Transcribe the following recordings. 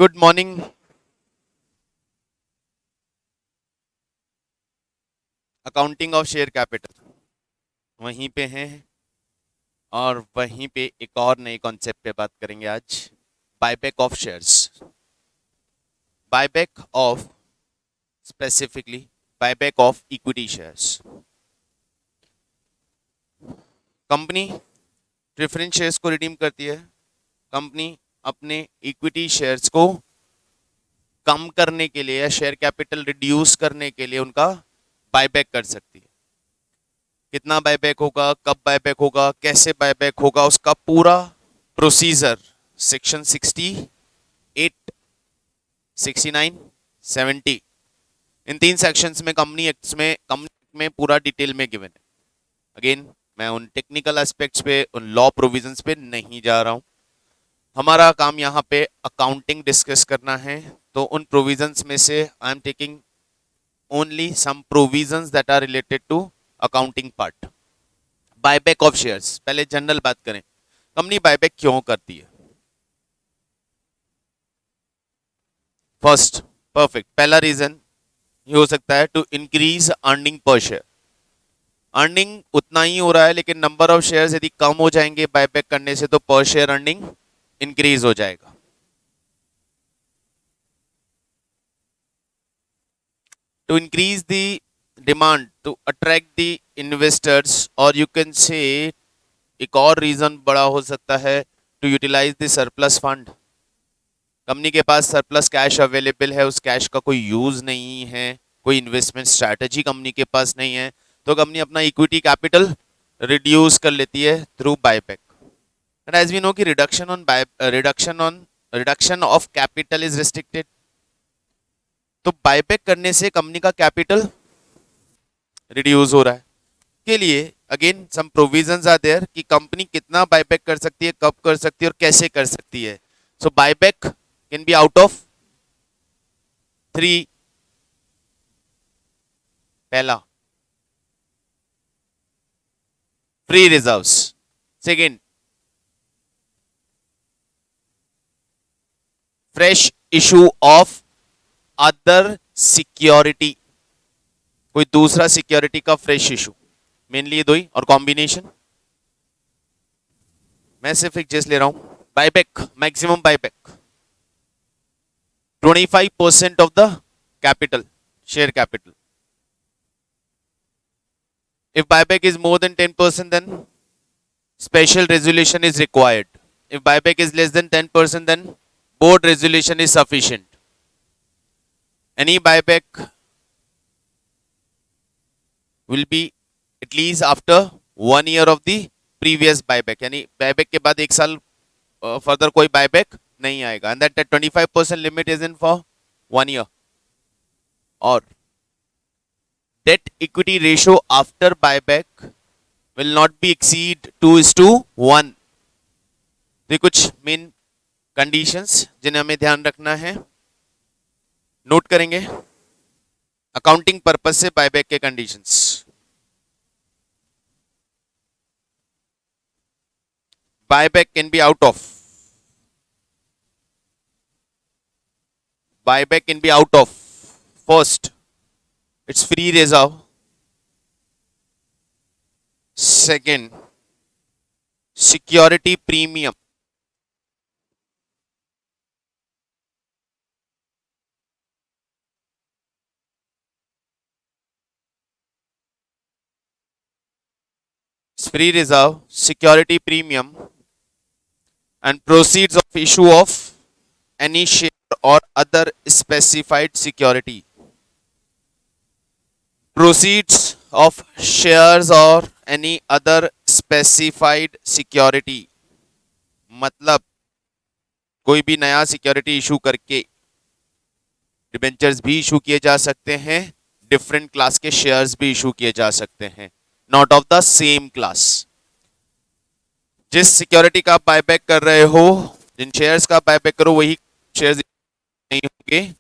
Good morning. Accounting of share capital वहीं पे हैं और वहीं पे एक और नए कॉन्सेप्ट पे बात करेंगे आज। Buyback of shares. Buyback of specifically buyback of equity shares. Company preference shares को रिडीम करती है। कंपनी अपने इक्विटी शेयर्स को कम करने के लिए या शेयर कैपिटल रिड्यूस करने के लिए उनका बायबैक कर सकती है। कितना बायबैक होगा, कब बायबैक होगा, कैसे बायबैक होगा, उसका पूरा प्रोसीजर सेक्शन 68, 69, 70 इन 3 सेक्शंस में कंपनी एक्ट में पूरा डिटेल में गिवन है। अगेन मैं उन टेक्निकल एस्पेक्ट्स पे, उन लॉ प्रोविजंस पे नहीं जा रहा हूं। हमारा काम यहाँ पे अकाउंटिंग डिस्कस करना है, तो उन प्रोविजंस में से I am taking only some provisions that are related to accounting part. Buyback of shares, पहले जनरल बात करें। कंपनी बायबैक क्यों करती है? फर्स्ट, परफेक्ट, पहला रीजन ये हो सकता है टू इंक्रीज अर्निंग पर शेयर। अर्निंग उतना ही हो रहा है, लेकिन नंबर ऑफ शेयर्स यदि कम हो जाएंगे बायबैक करने से, तो पर शेयर अर्निंग इंक्रीज हो जाएगा। To increase the demand, to attract the investors, और यू कैन से एक और रीजन बड़ा हो सकता है to utilize the surplus fund. Company के पास सरप्लस कैश अवेलेबल है, उस कैश का कोई यूज नहीं है, कोई इन्वेस्टमेंट स्ट्रैटेजी कंपनी के पास नहीं है, तो कंपनी अपना इक्विटी कैपिटल रिड्यूस कर लेती है through buyback. And as we know कि reduction of capital is restricted, तो बायबैक करने से कंपनी का कैपिटल रिड्यूस हो रहा है। के लिए again some provisions are there कि कंपनी कितना बायबैक कर सकती है, कब कर सकती है और कैसे कर सकती है। So buyback can be out of 3। पहला, free reserves. Second, fresh issue of other security, कोई दूसरा सिक्योरिटी का फ्रेश इशू। मेनली ये दो ही, और कॉम्बिनेशन। मैं सिर्फ एक चीज ले रहा हूं, buyback, maximum buyback 25% of the capital, share capital. If buyback is more than 10%, then special resolution is required. If buyback is less than 10%, then board resolution is sufficient. Any buyback will be at least after 1 year of the previous buyback. यानी buyback के बाद 1 साल further कोई buyback नहीं आएगा. And that 25% limit is in for 1 year. और debt equity ratio after buyback will not be exceed 2:1. तो कुछ मेन कंडीशंस जिन्हें हमें ध्यान रखना है, नोट करेंगे अकाउंटिंग पर्पस से बायबैक के conditions. Buyback can be out of, buyback can be out of first, it's free reserve. Second, security premium. It's free reserve, security premium, and proceeds of issue of any share or other specified security. Proceeds of shares or any other specified security, मतलब कोई भी नया security issue करके debentures भी issue किए जा सकते हैं, डिफरेंट क्लास के शेयर्स भी इशू किए जा सकते हैं, not of the same class. जिस सिक्योरिटी का आप बायबैक कर रहे हो, जिन शेयर्स का बायबैक करो, वही शेयर्स नहीं होंगे।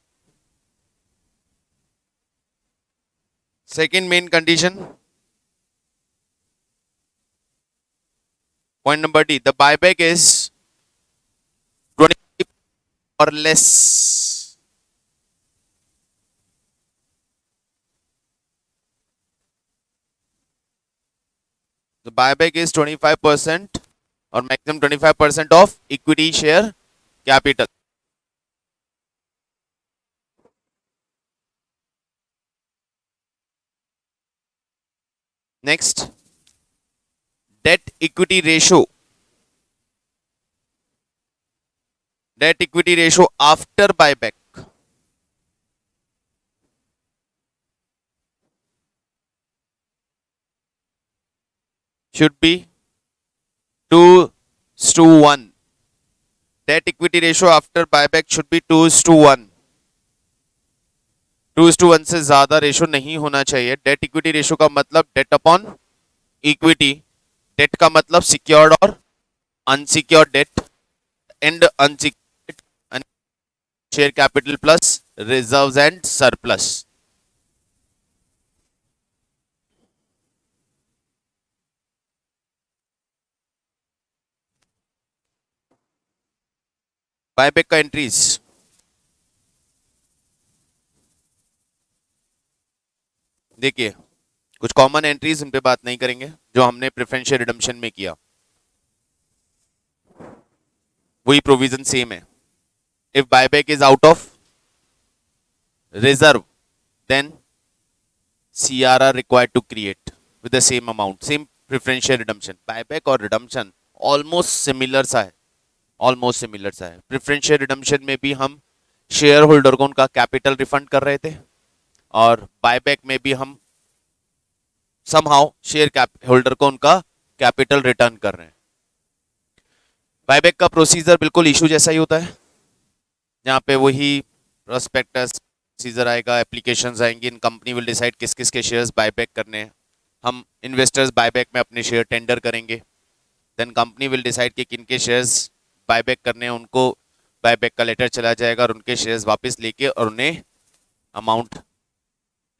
Second main condition, point number D, the buyback is 20% or less. The buyback is 25% or maximum 25% of equity share capital. Next, debt equity ratio. Debt equity ratio after buyback should be 2:1. Debt equity ratio after buyback should be 2:1. 2:1 से ज्यादा ratio नहीं होना चाहिए. Date equity ratio का मतलब date upon equity. Date का मतलब secured और unsecured debt and unsecured share capital plus reserves and surplus. Buyback का एंट्रीज देखिए, कुछ कॉमन एंट्रीज उन पे बात नहीं करेंगे जो हमने प्रेफरेंशियल रिडम्पशन में किया, वही प्रोविजन सेम है. If buyback is out of reserve then CRR required to create with the same amount, same preferential redemption. Buyback और redemption almost similar सा है, almost similar सा है. Preferential redemption में भी हम शेयर होल्डर को उनका कैपिटल रिफंड कर रहे थे और बायबैक में भी हम somehow शेयर होल्डर को उनका कैपिटल रिटर्न कर रहे हैं. बायबैक का प्रोसीजर बिल्कुल इशू जैसा ही होता है, जहाँ पे वही प्रोस्पेक्टस प्रोसीजर आएगा, एप्लीकेशंस आएंगी, इन कंपनी विल डिसाइड किस किस के शेयर्स बायबैक करने हैं. हम इन्वेस्टर्स बायबैक में अपने शेयर टेंडर करेंगे. देन कंपनी विल डिसाइड कि किन के शेयर्स बायबैक करने हैं, उनको बायबैक का लेटर चला जाएगा और उनके शेयर्स वापस लेके और उन्हें अमाउंट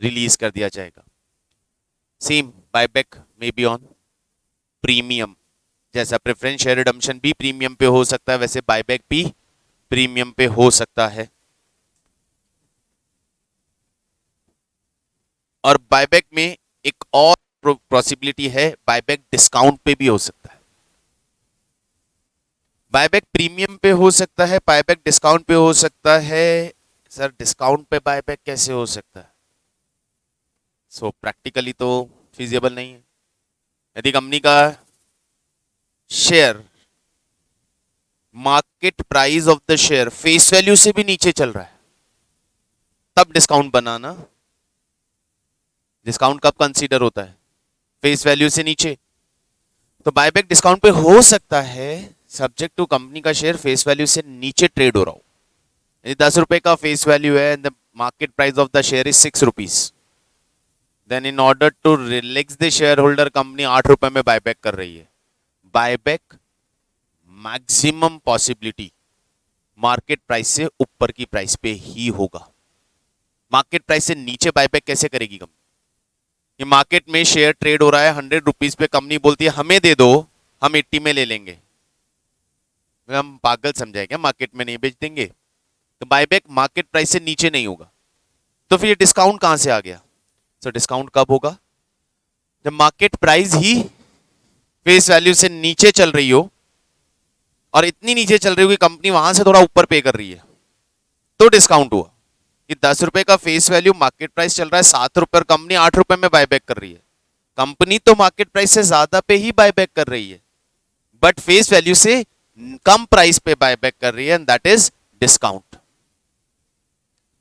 रिलीज कर दिया जाएगा. सेम बायबैक में बी ऑन प्रीमियम. जैसा प्रेफरेंस शेयर रिडम्पशन भी प्रीमियम पे हो सकता है, वैसे बायबैक भी प्रीमियम पे हो सकता है. और बायबैक में एक और पॉसिबिलिटी है, बायबैक डिस्काउंट पे भी हो सकता है. बायबैक प्रीमियम पे हो सकता है, बायबैक डिस्काउंट पे हो सकता है. सर डिस्काउंट पे बायबैक कैसे हो सकता है? सो प्रैक्टिकली तो फिजिबल नहीं है. यदि कंपनी का share market price of the share face value से भी नीचे चल रहा है, तब डिस्काउंट बनाना. डिस्काउंट कब कंसीडर होता है? फेस वैल्यू से नीचे. तो बायबैक डिस्काउंट पे हो सकता है सब्जेक्ट टू कंपनी का शेयर फेस वैल्यू से नीचे ट्रेड हो रहा हो. यदि 10 रुपए का फेस वैल्यू है and the market price of the share is 6 rupees, then in order to relax the share holder company 8 रुपए में बायबैक कर रही है. Buyback maximum possibility market price से ऊपर की प्राइस पे ही होगा. मार्केट प्राइस से नीचे बायबैक कैसे करेगी कंपनी? ये मार्केट में शेयर ट्रेड हो रहा है 100 रुपीज पे, कंपनी बोलती है हमें दे दो, हम 80 में ले लेंगे. हम पागल समझाए क्या? मार्केट में नहीं बेच देंगे. तो बायबैक मार्केट प्राइस से नीचे नहीं होगा. तो फिर ये डिस्काउंट कहां से आ गया? सो डिस्काउंट कब होगा? जब मार्केट प्राइस ही फेस वैल्यू से नीचे चल रही हो और इतनी नीचे चल रही हो कि कंपनी वहां से थोड़ा ऊपर पे कर रही है, तो डिस्काउंट हुआ. कि 10 रुपए का फेस वैल्यू मार्केट प्राइस चल रहा है 7 रुपए और कंपनी 8 रुपए में बायबैक कर रही है. कंपनी तो मार्केट प्राइस से ज्यादा पे ही बायबैक कर रही है, बट फेस वैल्यू से कम प्राइस पे बायबैक कर रही है, and that is discount.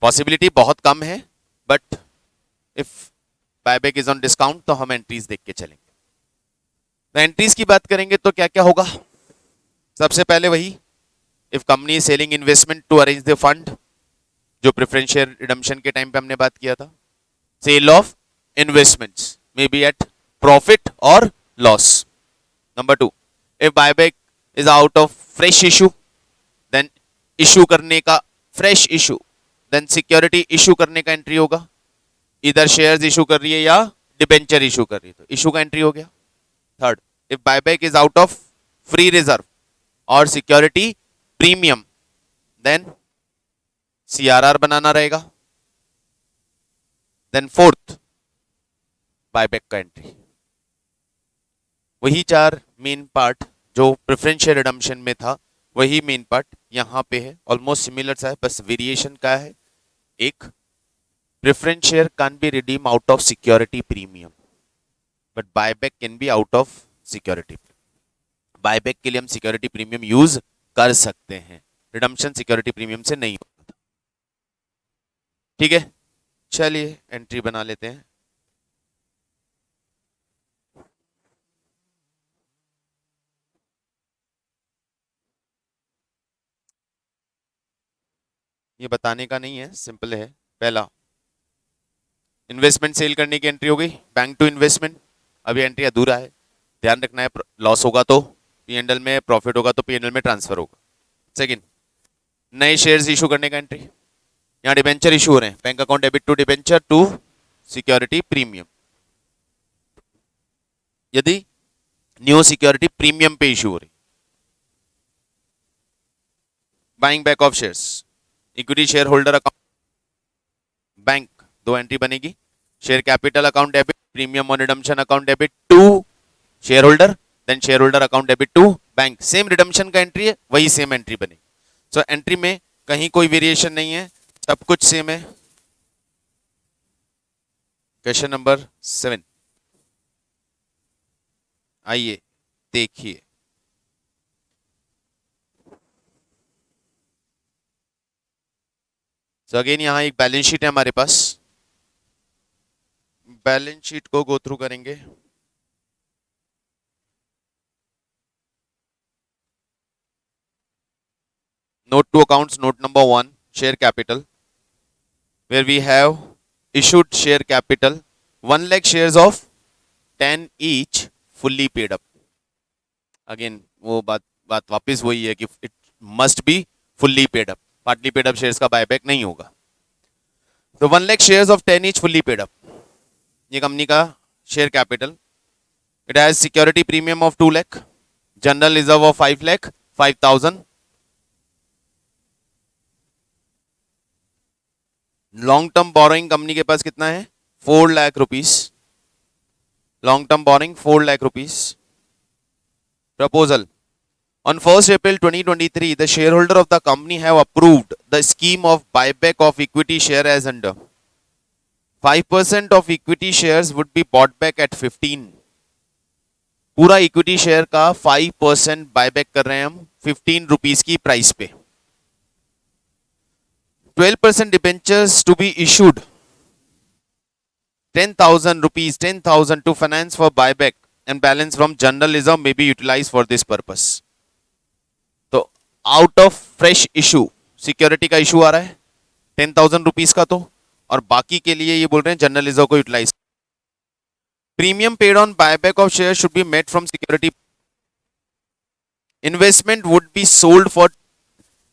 Possibility बहुत कम है, but if buyback is on discount तो हम एंट्रीज देख के चलेंगे. तो एंट्रीज की बात करेंगे तो क्या क्या होगा? सबसे पहले वही, if company is selling investment to arrange the fund, जो प्रेफरेंशियल रिडम्पशन के टाइम पे हमने बात किया था. Sale of investments may be at profit और loss. Number 2, if buyback is out of fresh issue, then issue करने का fresh issue, then security issue करने का एंट्री होगा. इधर शेयर्स इशू कर रही है या डिबेंचर इशू कर रही है, तो इशू का एंट्री हो गया. Third, if buyback is out of free reserve और सिक्योरिटी प्रीमियम, देन CRR बनाना रहेगा। देन फोर्थ बायबैक का एंट्री। वही चार मेन पार्ट जो प्रेफरेंस शेयर रिडम्पशन में था, वही मेन पार्ट यहाँ पे है। ऑलमोस्ट सिमिलर सा है, बस वेरिएशन का है। एक, preference share can be redeem out of security premium, but buyback can be out of security. Buyback के लिए हम सिक्योरिटी प्रीमियम यूज कर सकते हैं, रिडम्पशन सिक्योरिटी प्रीमियम से नहीं होता था। ठीक है, चलिए एंट्री बना लेते हैं। ये बताने का नहीं है, सिंपल है। पहला, इन्वेस्टमेंट सेल करने की एंट्री हो गई, बैंक टू इन्वेस्टमेंट। अभी एंट्री अधूरा है, ध्यान रखना है। लॉस होगा तो पीएनएल में, प्रॉफिट होगा तो पीएनएल में ट्रांसफर होगा। सेकंड, नए शेयर्स इशू करने का एंट्री। यहाँ डिबेंचर इशू हो रहे हैं, bank account debit to debenture to security premium. यदि न्यू सिक्योरिटी प्रीमियम पे इशू हो रही, buying back of shares, equity share holder account, bank, दो एंट्री बनेगी। Share capital account debit, premium on redemption account debit to share holder, then share holder account debit to bank. Same redemption का entry है, वही same entry बनेगी। So entry में कहीं कोई variation नहीं है, सब कुछ सेम है। क्वेश्चन नंबर 7, आइए देखिए। सो अगेन यहाँ एक बैलेंस शीट है हमारे पास, बैलेंस शीट को गो थ्रू करेंगे। Note to accounts, note number 1, share capital, where we have issued share capital 1 lakh shares of 10 each fully paid up. Again वो बात वापस वही है कि it must be fully paid up, partly paid up shares का buyback नहीं होगा। तो 1 lakh shares of 10 each fully paid up, ये कंपनी का share capital. It has security premium of 2 lakh, general reserve of 5 lakh 5,000, long term borrowing company के पास कितना है, 4 lakh rupees. Long term borrowing 4 lakh rupees. Proposal, on 1st April 2023 the shareholder of the company have approved the scheme of buyback of equity share as under 5% of equity shares would be bought back at 15। पूरा equity share का 5% buyback कर रहे हैं हम 15 rupees की price पे। 12% debentures to be issued 10,000 rupees, 10,000 to finance for buyback and balance from general reserve may be utilized for this purpose। तो out of fresh issue security का इशू आ रहा है 10,000 रुपीस का, तो और बाकी के लिए ये बोल रहे हैं जनरल रिजर्व को utilize. Premium paid on buyback of share should be made from security. Investment would be sold for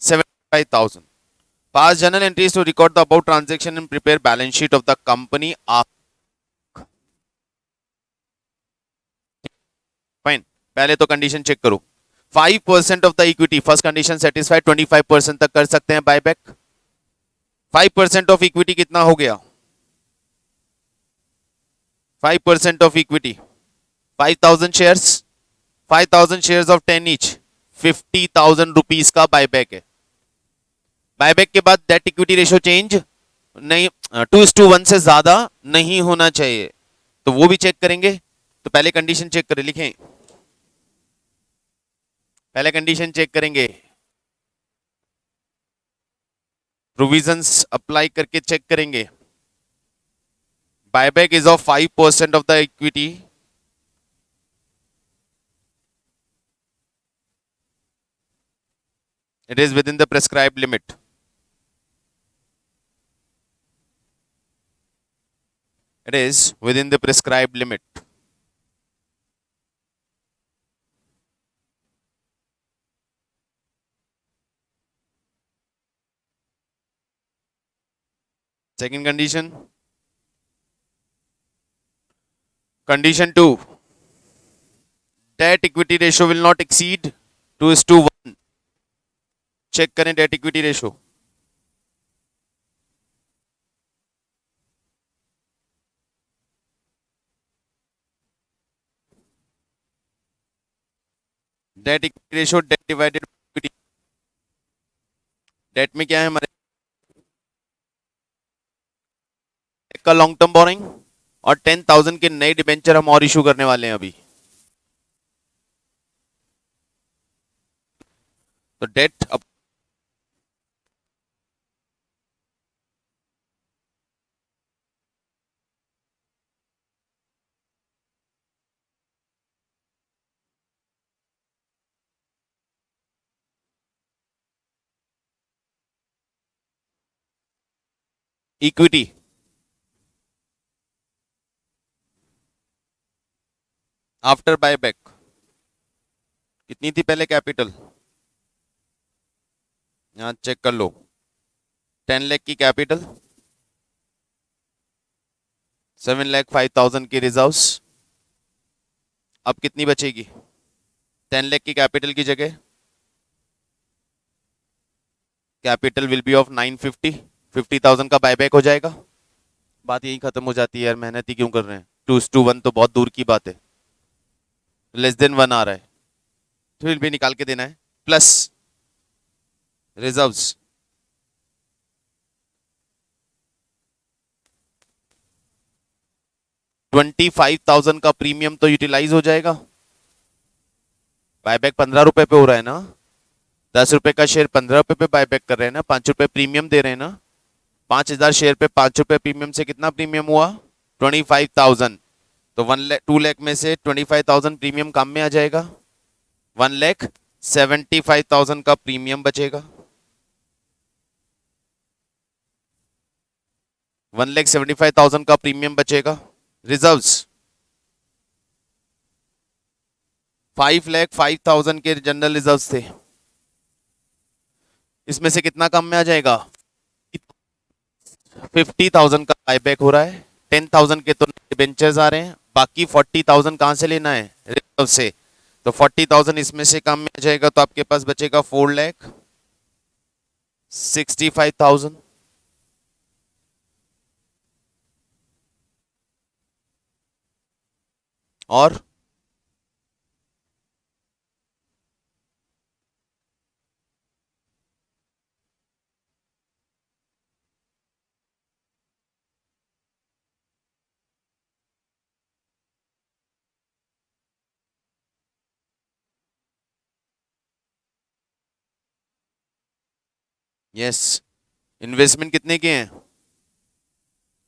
75,000। Pass journal entries to record the above transaction and prepare balance sheet of the company. Fine. पहले तो condition check करो। 5% of the equity, first condition satisfied, 25% तक कर सकते हैं buyback. 5% of equity कितना हो गया, 5% of equity 5,000 shares, 5,000 shares of 10 each, 50,000 rupees का बायबैक है। बायबैक के बाद डेट इक्विटी रेशियो चेंज नहीं, 2:1 से ज्यादा नहीं होना चाहिए, तो वो भी चेक करेंगे। तो पहले कंडीशन चेक करें, लिखें पहले कंडीशन चेक करेंगे, प्रोविजंस अप्लाई करके चेक करेंगे। Buyback is of 5% of the equity, it is within the prescribed limit। It is within the prescribed limit। Second condition, condition 2, debt equity ratio will not exceed 2:1। Check करें debt equity ratio, debt equity ratio, debt divided equity. Debt में क्या है हमारे का long term borrowing, और 10,000 के नए debenture हम और इशू करने वाले हैं अभी। तो डेट अब इक्विटी आफ्टर बायबैक कितनी थी पहले कैपिटल, यहां चेक कर लो। 10 लाख की कैपिटल, 7,05,000 की रिजर्व्स। अब कितनी बचेगी? 10 लाख की कैपिटल की जगह कैपिटल विल बी ऑफ 950, 50,000 का बायबैक हो जाएगा। बात यही खत्म हो जाती है यार, मेहनत ही क्यों कर रहे हैं। 2:1 तो बहुत दूर की बात है, <1 आ रहा है, फिर भी निकाल के देना है। प्लस रिजर्व्स, $25,000 का प्रीमियम तो यूटिलाइज हो जाएगा। बायबैक 15 रुपए पे हो रहा है ना, 10 रुपए का शेयर 15 रुपए पे बायबैक कर रहे हैं ना, 5 रुपए प्रीमियम दे रहे हैं ना। 5,000 शेयर पे 5 रुपए प्रीमियम से कितना प्रीमियम हुआ? 25,000। तो 2 लाख में से 25,000 प्रीमियम काम में आ जाएगा। 1,75,000 का प्रीमियम बचेगा। 1,75,000 का प्रीमियम बचेगा। रिजर्व्स 5,05,000 के जनरल रिजर्व्स थे, इसमें से कितना काम में आ जाएगा? 50,000 का बायबैक हो रहा है, 10,000 के तो डिबेंचर्स आ रहे हैं, बाकी 40,000 कहां से लेना है? रिजर्व से। तो 40,000 इसमें से काम में आ जाएगा, तो आपके पास बचेगा 4,65,000। और यस, इन्वेस्टमेंट कितने के हैं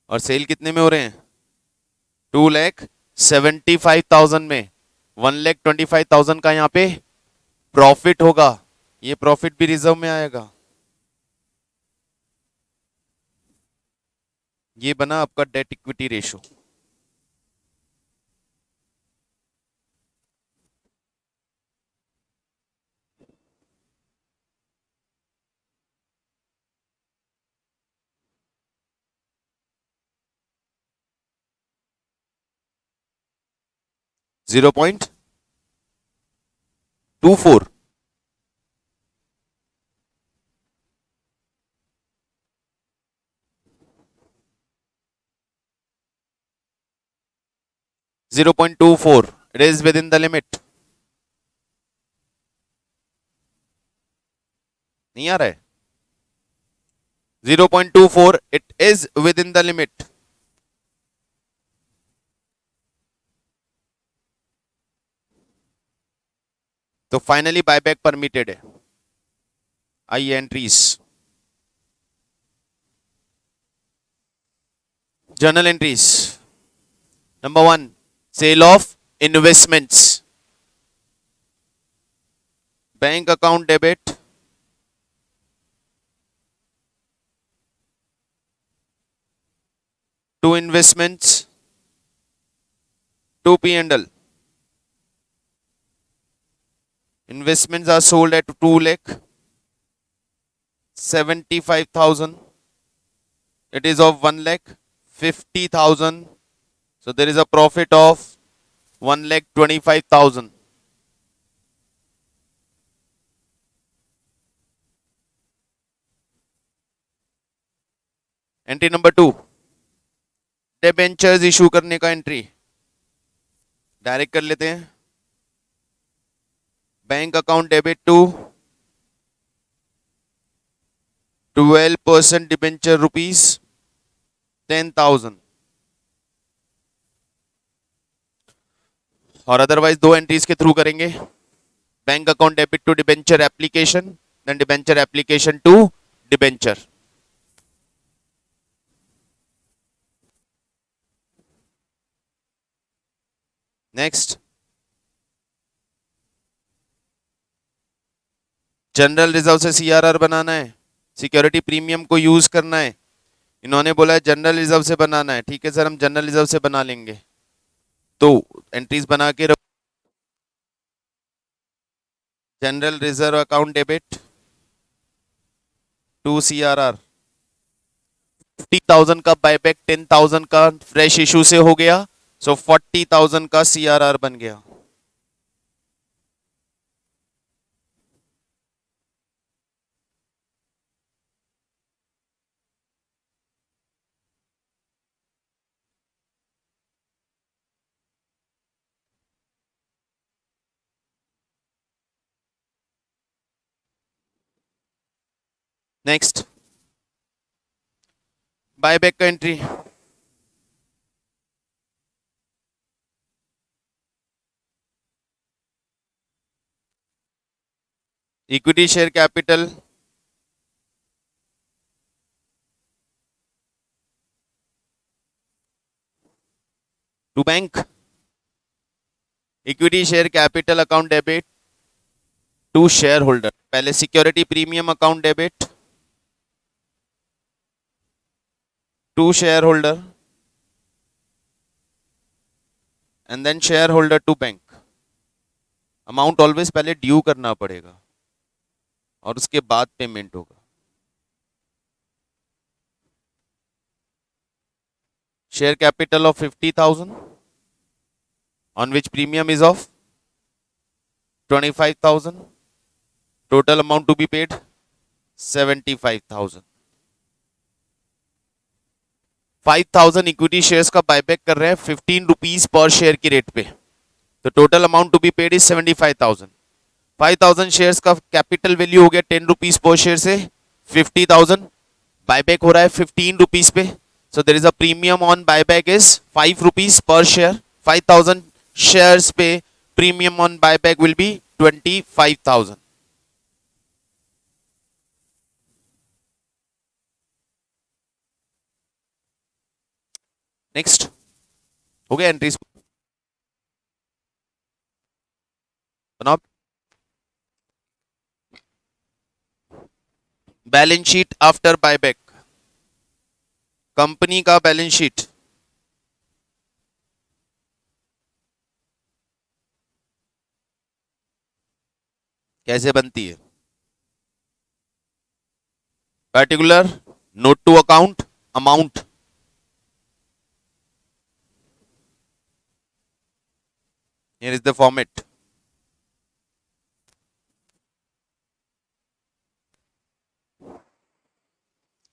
और सेल कितने में हो रहे हैं? 2,75,000 में 1,25,000 का यहाँ पे प्रॉफिट होगा। ये प्रॉफिट भी रिजर्व में आएगा। ये बना आपका debt equity ratio. Zero point 24। It is within the limit. नहीं आ रहा है? 0.24, it is within the limit. तो फाइनली बायबैक परमिटेड है। आइए entries, journal entries. Number 1, sale of investments, bank account debit, to investments, to P&L. Investments are sold at 2,75,000. It is of 1,50,000. So there is a profit of 1,25,000. Entry number 2, debentures issue करने का entry direct कर लेते हैं। Bank account debit to 12% debenture rupees 10,000 और otherwise दो entries के through करेंगे. Bank account debit to debenture application, then debenture application to debenture. Next, general reserve से सीआरआर बनाना है, सिक्योरिटी प्रीमियम को यूज करना है. इन्होंने बोला है जनरल रिजर्व से बनाना है. ठीक है सर, हम जनरल रिजर्व से बना लेंगे. तो एंट्रीज बना के रखो. General reserve account debit to CRR 50,000 का बायबैक 10,000 का फ्रेश इशू से हो गया. सो 40,000 का सीआरआर बन गया. नेक्स्ट, बायबैक का entry. Equity share capital to bank. Equity share capital account debit to share holder. पहले security premium account debit to share holder and then share holder to bank. Amount always पहले due करना पड़ेगा और उसके बाद payment होगा. Share capital of 50,000 on which premium is of 25,000. Total amount to be paid 75,000. 5,000 equity shares का buyback कर रहे हैं 15 रुपीज पर शेयर की रेट पे. तो total amount to be paid is 75,000. 5,000 shares का कैपिटल वैल्यू हो गया 10 रुपीज पर शेयर से 50,000. बायबैक हो रहा है 15 रुपीज पे. So there is a premium on buyback is 5 rupees पर शेयर. 5,000 शेयर्स पे premium on buyback will be 25,000. Next, हो गया एंट्रीज बनाओ. Balance sheet after buyback. Company का बैलेंस शीट कैसे बनती है. Particular note to account amount. Here is the format.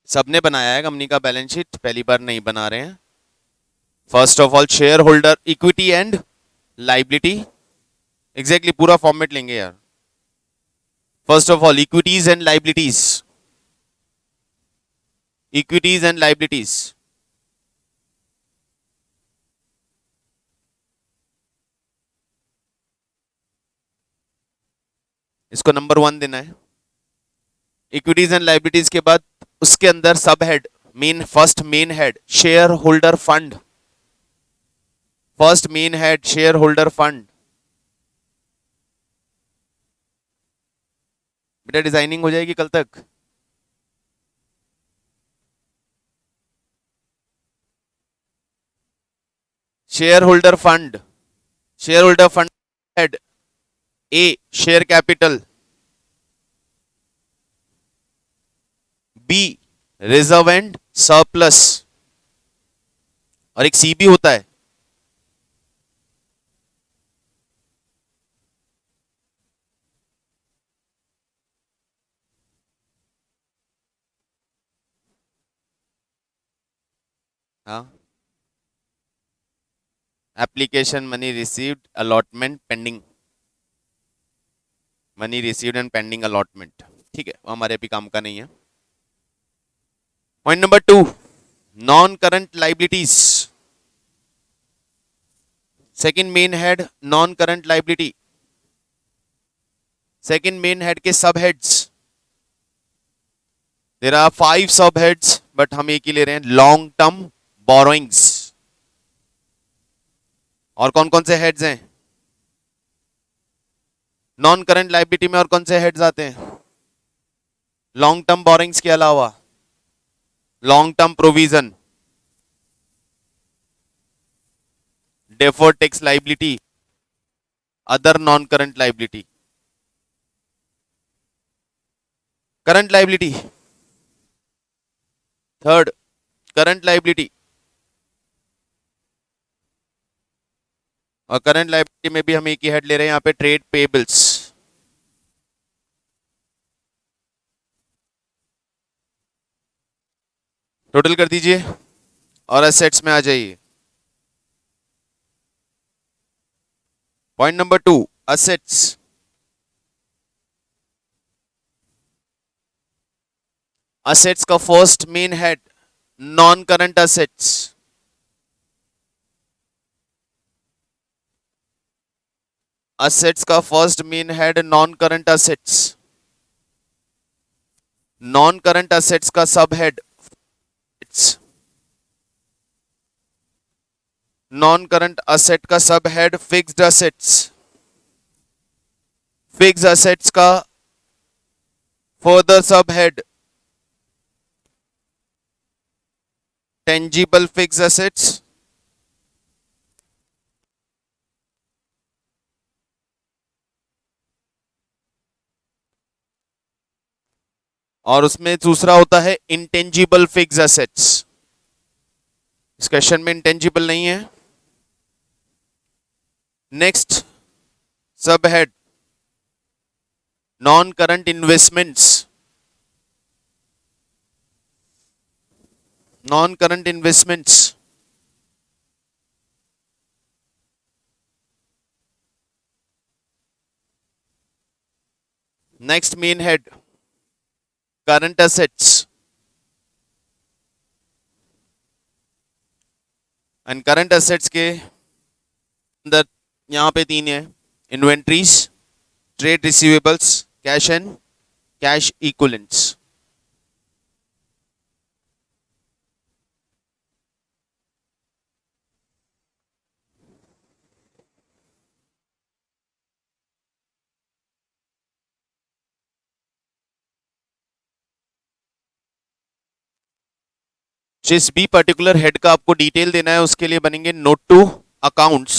सबने बनाया है कंपनी का बैलेंस शीट, पहली बार नहीं बना रहे हैं. First of all share holder equity and liability. Exactly पूरा फॉर्मेट लेंगे यार. First of all equities and liabilities. Equities and liabilities. इसको नंबर 1 देना है. इक्विटीज एंड लाइबिलिटीज के बाद उसके अंदर sub head main first main head share holder fund. First main head share holder fund. बेटा डिजाइनिंग हो जाएगी कल तक. Share holder fund. Share holder fund head A share capital, B reserve and surplus, और एक सी भी होता है. हाँ, application money received allotment pending. Money received and pending allotment, ठीक है, वो हमारे अभी काम का नहीं है। Point number 2, non current liabilities. Second main head non current liability. Second main head के सब हेड्स, देयर आर 5 सब हेड्स बट हम एक ही ले रहे हैं, लॉन्ग टर्म बोरोइंग्स। और कौन कौन से हेड्स हैं नॉन करंट लाइबिलिटी में, और कौन से हेड्स आते हैं लॉन्ग टर्म बोरोइंग्स के अलावा? Long term provision, deferred tax liability, other non current liability, current liability, third current liability। और करंट लाइबिलिटी में भी हम एक ही हेड ले रहे हैं यहां पे, ट्रेड पेबल्स। टोटल कर दीजिए और एसेट्स में आ जाइए। Point number 2, assets. असेट्स का first main head non current assets. Assets का first main head non current assets. Non current assets का sub head, non current asset का sub head fixed assets. Fixed assets का further sub head tangible fixed assets. और उसमें दूसरा होता है intangible fixed assets. इस क्वेश्चन में इंटेंजिबल नहीं है। Next sub head non current investments. Non current investments, next main head current assets. And current assets के अंदर यहां पे 3 है, inventories, trade receivables, cash and cash equivalents. जिस भी पर्टिकुलर हेड का आपको डिटेल देना है उसके लिए बनेंगे note to accounts.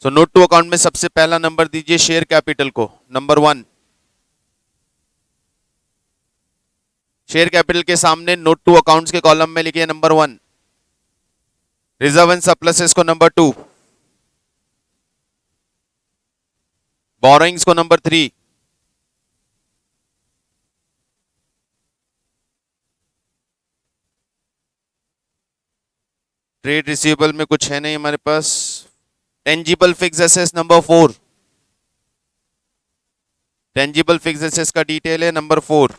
So note to account में सबसे पहला नंबर दीजिए शेयर कैपिटल को, नंबर 1। शेयर कैपिटल के सामने नोट टू अकाउंट्स के कॉलम में लिखिए नंबर 1। रिजर्व एंड सरप्लसेस को नंबर 2, बोरोइंग्स को नंबर 3, ट्रेड रिसीवेबल में कुछ है नहीं हमारे पास, tangible fixed assets number 4। Tangible fixed assets का डिटेल है number 4।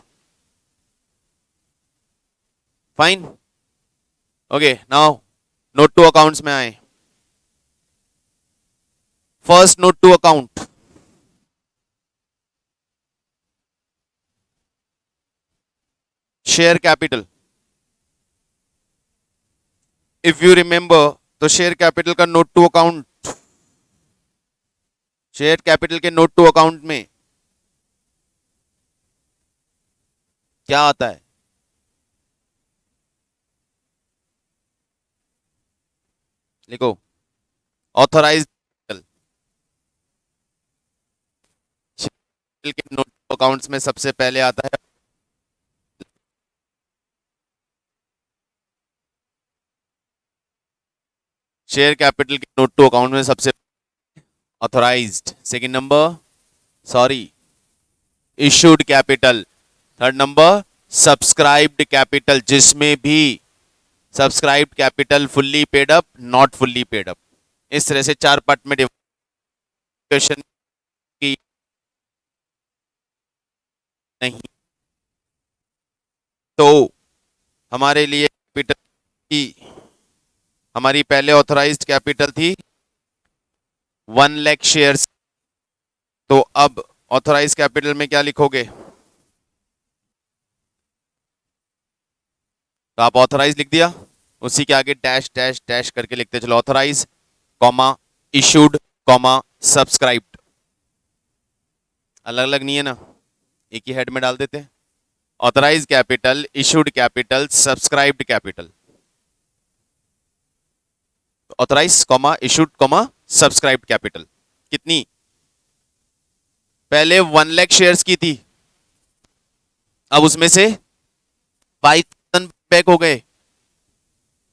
Fine, okay. Now note to accounts में आए। First note to account, share capital. If you remember तो शेयर कैपिटल का note to account, share capital के note to account में क्या आता है? लिखो, ऑथराइज्ड के नोट टू अकाउंट्स में सबसे पहले आता है शेयर कैपिटल के नोट टू अकाउंट में सबसे authorised. Second number issued capital. Third number subscribed capital, जिसमें भी subscribed capital fully paid up, not fully paid up. इस तरह से 4 पार्ट में क्वेश्चन की नहीं। तो हमारे लिए कैपिटल की, हमारी पहले ऑथराइज्ड कैपिटल थी 1 लाख शेयर्स। तो अब ऑथराइज कैपिटल में क्या लिखोगे? तो आप ऑथराइज लिख दिया, उसी के आगे डैश डैश डैश करके लिखते चलो, authorize comma issued comma subscribed. अलग अलग नहीं है ना, एक ही हेड में डाल देते हैं। Authorize capital, issued capital, subscribed capital. Authorize comma issued comma subscribed capital कितनी? पहले 1 लाख शेयर्स की थी, अब उसमें से 5,000 बैक हो गए,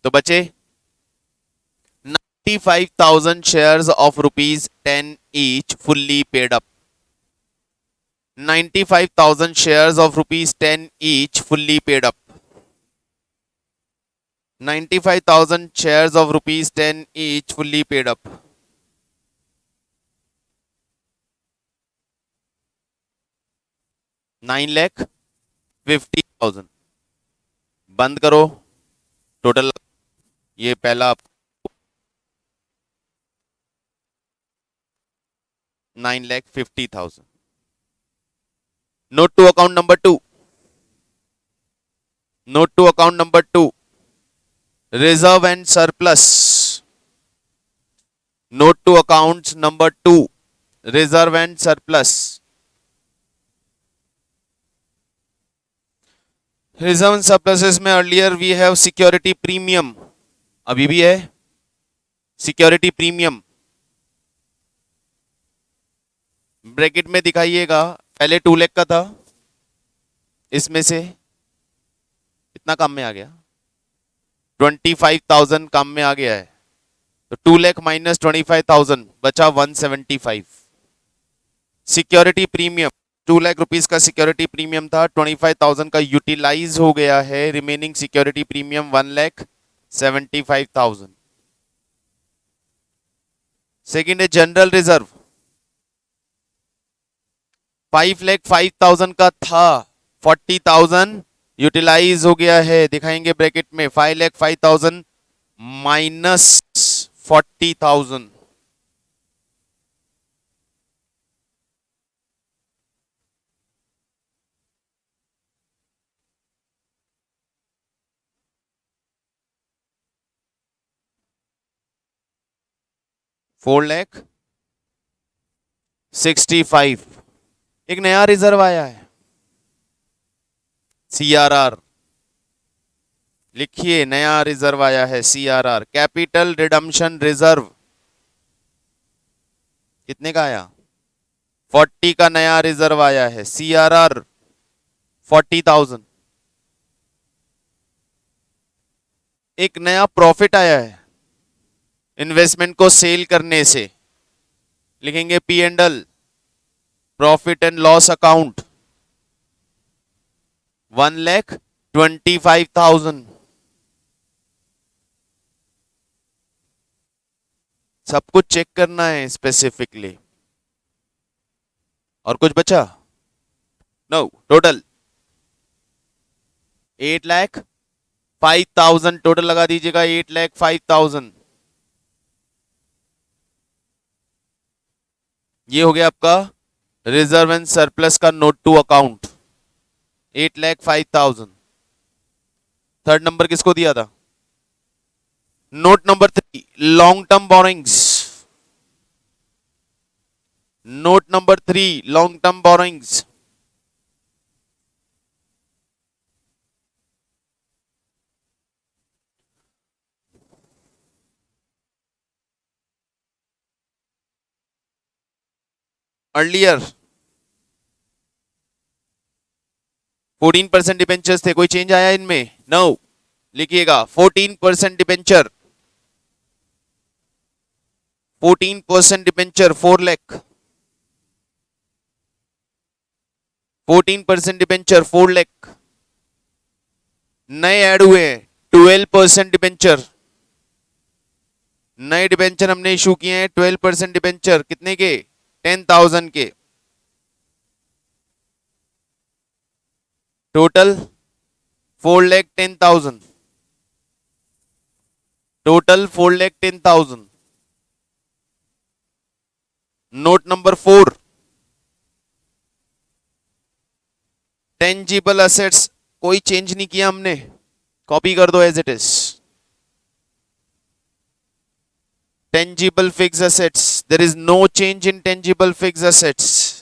तो बचे 95,000 shares of ₹10 each fully paid up. 95,000 shares of ₹10 each fully paid up. 95,000 shares of ₹10 each fully paid up. ₹9,50,000 बंद करो, टोटल ये पहला 9,50,000। Note to account number 2. Note to account number 2. Reserve and surplus. Note to accounts number 2. Reserve and surplus. Reserve and surpluses में earlier we have security premium, अभी भी है security premium। Bracket में दिखाइएगा, पहले 2 लाख का था, इसमें से इतना काम में आ गया, 25,000 काम में आ गया है, तो 2 लाख माइनस 25,000 बचा 175। सिक्योरिटी प्रीमियम 2 लाख रुपीस का सिक्योरिटी प्रीमियम था, 25,000 का यूटिलाइज हो गया है, रिमेनिंग सिक्योरिटी प्रीमियम 1,75,000। सेकेंड है जनरल रिजर्व, 5,05,000 का था, 40,000 यूटिलाइज हो गया है, दिखाएंगे ब्रैकेट में 5,05,000 माइनस 40,000, $4,65,000। एक नया रिजर्व आया है CRR, लिखिए नया रिजर्व आया है CRR, कैपिटल रिडम्पशन रिजर्व। कितने का आया? 40 का नया रिजर्व आया है CRR 40,000। एक नया प्रॉफिट आया है इन्वेस्टमेंट को सेल करने से, लिखेंगे P&L, profit and loss account, 1,25,000। सब कुछ चेक करना है स्पेसिफिकली। और कुछ बचा? नो, टोटल 8,05,000 टोटल लगा दीजिएगा, 8,05,000। ये हो गया आपका रिजर्व एंड सरप्लस का note to account, 8,05,000। Third number किसको दिया था? Note number 3, long term borrowings. Note number 3, long term borrowings. Earlier 14% debentures थे, कोई चेंज आया इनमें? नो। लिखिएगा 14% debenture, 14% debenture 4 lakh, 14% debenture 4 lakh. नए ऐड हुए हैं 12% डिबेंचर, नए डिबेंचर हमने इशू किए हैं 12% डिबेंचर, कितने के? 10,000 के। Total 4,10,000, total 4,10,000। Note number 4, tangible assets कोई चेंज नहीं किया हमने, कॉपी कर दो as it is. Tangible fix assets, there is no change in tangible fix assets.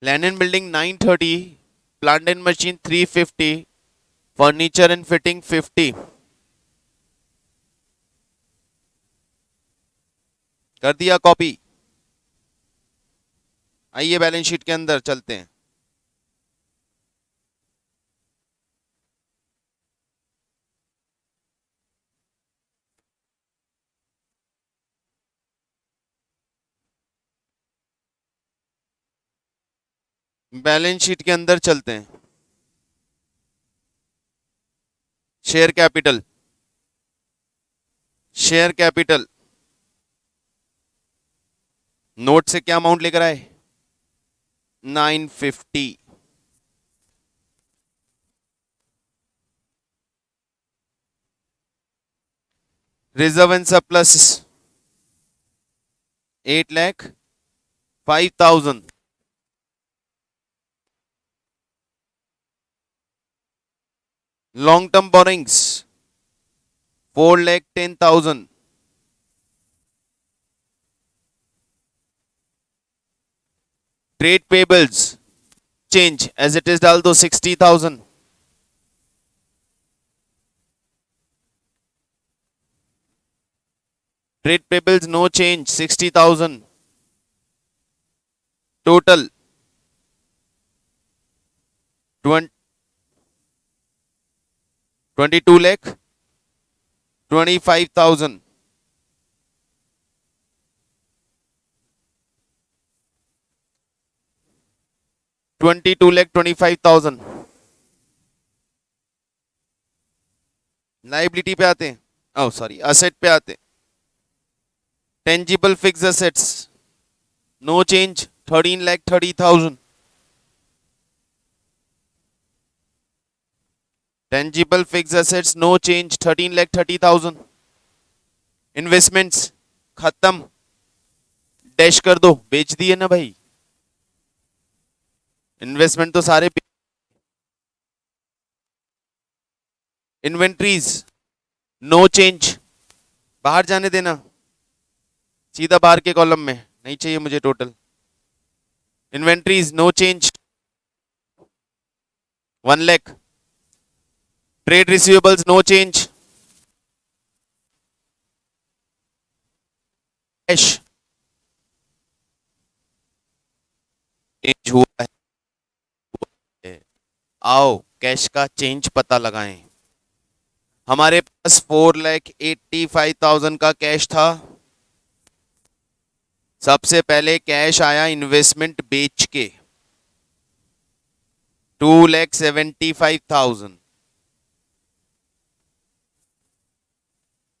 Land and building 930, plant and machine 350, furniture and fitting 50। कर दिया copy. आइए balance sheet के अंदर चलते हैं। बैलेंस शीट के अंदर चलते हैं। Share capital, share capital note से क्या अमाउंट लेकर आए? 950। Reserve and surplus 8,05,000। Long term borrowings 4,10,000। Trade payables change as it is डाल दो 60,000। Trade payables no change 60,000। Total 22,25,000। 22,25,000। Liability पे आते हैं, ओ सॉरी असेट पे आते हैं। Tangible fix assets no change 13,30,000। Tangible fix assets no change 13,30,000। Investments खत्म, dash कर दो, बेच दिए ना भाई। इन्वेस्टमेंट तो सारे। इन्वेंट्रीज नो चेंज, बाहर जाने देना, सीधा बाहर के कॉलम में, नहीं चाहिए मुझे total. Inventories no change 1 lakh. Trade receivables no change. Cash change हुआ है, आओ कैश का चेंज पता लगाएं। हमारे पास 4,85,000 का कैश था। सबसे पहले कैश आया इन्वेस्टमेंट बेच के 2,75,000।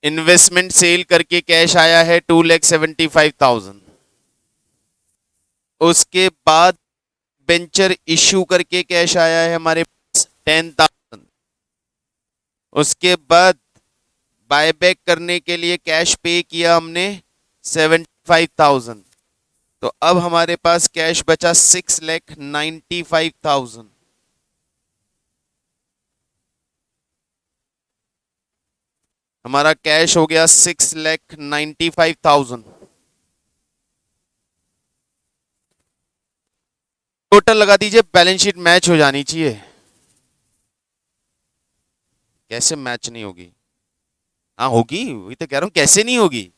इन्वेस्टमेंट सेल करके कैश आया है 2,75,000। उसके बाद वेंचर इश्यू करके कैश आया है हमारे पास 10,000। उसके बाद बायबैक करने के लिए कैश पे किया हमने 75,000। तो अब हमारे पास कैश बचा 6,95,000। हमारा कैश हो गया 6,95,000। टोटल लगा दीजिए, बैलेंस शीट मैच हो जानी चाहिए। कैसे मैच नहीं होगी? हाँ होगी, वही तो कह रहा हूं, कैसे नहीं होगी?